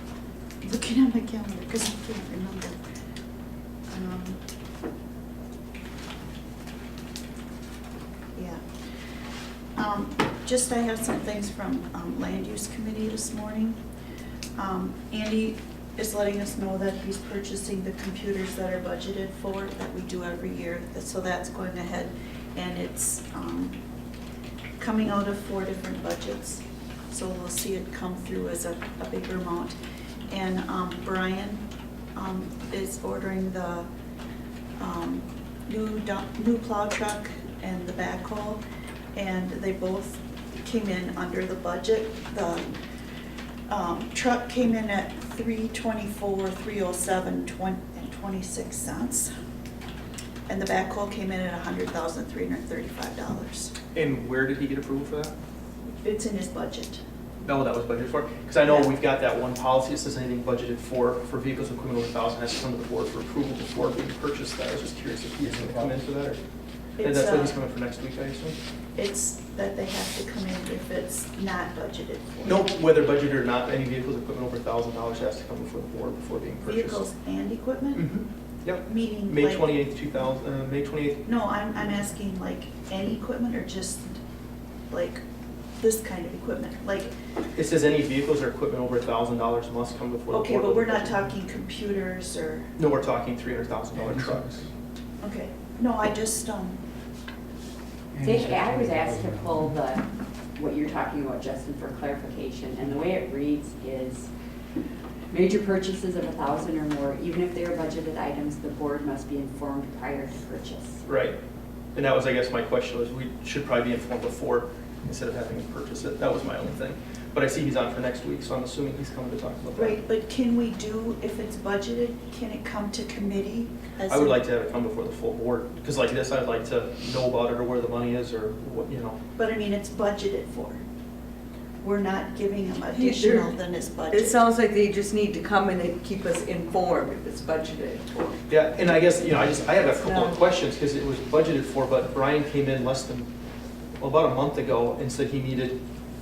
looking at my calendar, because I can't remember. Yeah. Just I have some things from Land Use Committee this morning. Andy is letting us know that he's purchasing the computers that are budgeted for, that we do every year, so that's going ahead. And it's coming out of 4 different budgets, so we'll see it come through as a bigger amount. And Brian is ordering the new plow truck and the backhoe, and they both came in under the budget. The truck came in at $324,307.26, and the backhoe came in at $100,335. And where did he get approval for that? It's in his budget. No, that was budgeted for? Because I know we've got that one policy that says anything budgeted for vehicles and equipment over 1,000 has to come to the board for approval before being purchased. I was just curious if he is going to come in for that, or and that's what he's coming for next week, I assume? It's that they have to come in if it's not budgeted for. No, whether budgeted or not, any vehicles and equipment over $1,000 has to come before the board before being purchased. Vehicles and equipment? Mm-hmm. Yep. Meaning May like- 28th, 2000, May 28th. No, I'm asking like any equipment or just like this kind of equipment? Like, It says any vehicles or equipment over $1,000 must come before the board. okay, but we're not with- talking computers or, No, we're talking $300,000 trucks. okay. No, I just, I was asked to pull what you're talking about, Justin, for clarification, and the way it reads is, major purchases of 1,000 or more, even if they are budgeted items, the board must be informed prior to purchase. Right. And that was, I guess, my question was, we should probably be informed before, instead of having to purchase it. That was my only thing. But I see he's on for next week, so I'm assuming he's coming to talk about that. right, but can we do, if it's budgeted, can it come to committee? as I would a- like to have it come before the full board, because like this, I'd like to know about it or where the money is or what, you know. But I mean, it's budgeted for. We're not giving them additional than is budgeted. It sounds like they just need to come in and keep us informed if it's budgeted for. Yeah, and I guess, I have a couple No. of questions, because it was budgeted for, but Brian came in about a month ago and said he needed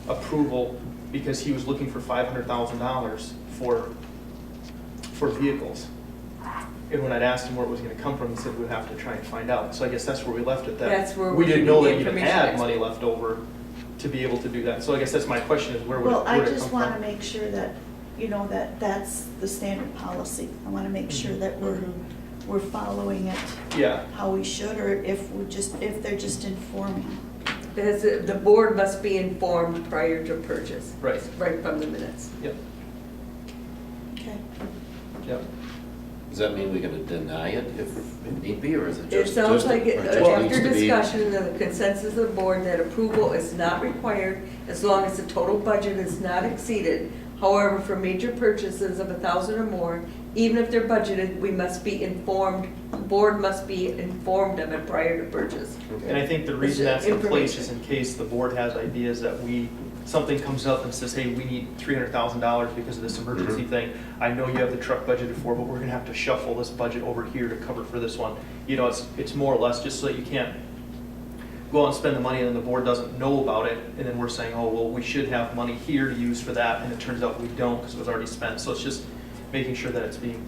approval because he was looking for $500,000 for vehicles. And when I'd asked him where it was gonna come from, he said we'd have to try and find out. So I guess that's where we left it, that That's where we we didn't need know the that he even information had next money week. left over to be able to do that. So I guess that's my question, is where would Well, it I come just want to from? make sure that, that that's the standard policy. I want to make sure that we're following it Yeah, how we should, or if they're just informing. The board must be informed prior to purchase. right, Right from the minutes. yep, Okay. yep. Does that mean we're gonna deny it if it need be, or is it It just? sounds just- like, or it just after needs to be- discussion and the consensus of the board, that approval is not required as long as the total budget is not exceeded. However, for major purchases of 1,000 or more, even if they're budgeted, we must be informed, the board must be informed of it prior to purchase. And I think the reason that's in place is in case the board has ideas that something comes up and says, hey, we need $300,000 because of this emergency Mhm. thing. I know you have the truck budgeted for, but we're gonna have to shuffle this budget over here to cover for this one. It's more or less just so that you can't go out and spend the money and then the board doesn't know about it, and then we're saying, oh, well, we should have money here to use for that, and it turns out we don't because it was already spent. So it's just making sure that it's being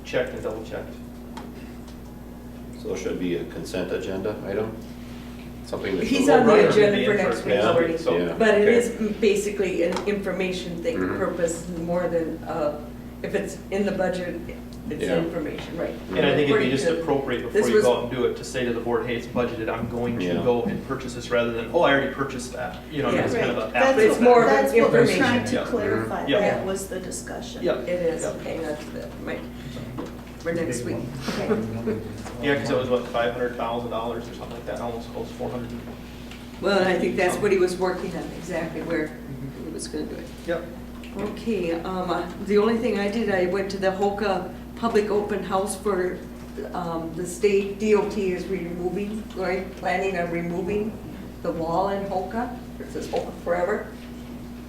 checked and double checked. So it should be a consent agenda item? Something that. He's on Right, the it'd agenda be for in next for- week yeah, already. so- Yeah. But it Okay. is basically an information thing, Mhm. purpose more than, if it's in the budget, it's Yeah. information, right? And I think it'd be just According to- appropriate this before you was- go out and do it, to say to the board, hey, it's budgeted, I'm going to Yeah. go and purchase this, rather than, oh, I already purchased that. You know, Yeah. it's kind of Right. a. That's after It's the more of fact. an That's what we're information. trying to Yeah. clarify, Yeah. that was the discussion. Yep. It is, Yep. okay, that's, right, for next week. Yeah, because it was what, $500,000 or something like that, almost close 400. Well, and I think that's what he was working on, exactly where he was gonna do it. Yep. Okay, the only thing I did, I went to the Hoka Public Open House for, the state DOT is removing, right, planning on removing the wall in Hoka. It says Hoka forever,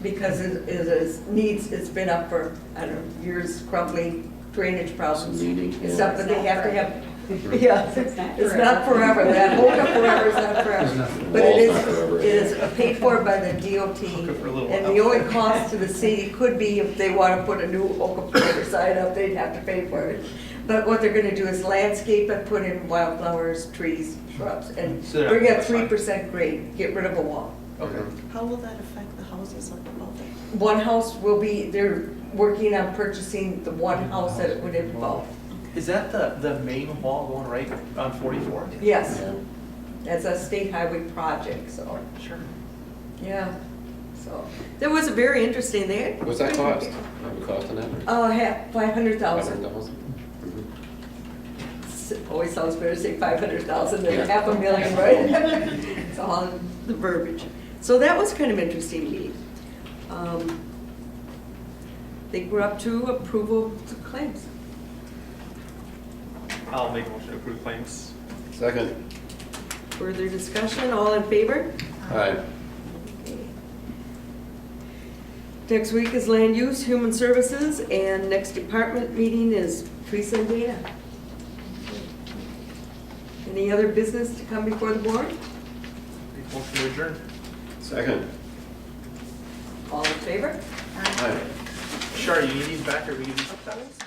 because it is, needs, it's been up for, I don't know, years, crumbling, drainage problems Meaning, and yeah. stuff, but they have to have, yeah, it's not forever, that Hoka forever is not forever. But it Wall's not forever. is paid for by the DOT, Hoka for a little and while. the only cost to the city could be if they want to put a new Hoka forever sign up, they'd have to pay for it. But what they're gonna do is landscape it, put in wildflowers, trees, shrubs, and So they're not bring gonna up sign. 3% grade, get rid of a wall. Okay. How will that affect the houses up above it? One house will be, they're working on purchasing the one house that it would involve. Is that the main wall going right on 44? Yes, that's a state highway project, so, Sure. yeah. So, that was a very interesting, they had. What's that cost? What the cost on that? $500,000. 500,000? Always sounds better to say 500,000 than Yeah. $500,000, right? It's all in the verbiage. So that was kind of interesting meeting. I think we're up to approval of claims. I'll make a motion to approve claims. Second. Further discussion, all in favor? Aye. Okay. Next week is land use, human services, and next department meeting is Teresa and Dana. Any other business to come before the board? Make a motion to adjourn. Second. All in favor? Aye. Shar, you need these back or we need these?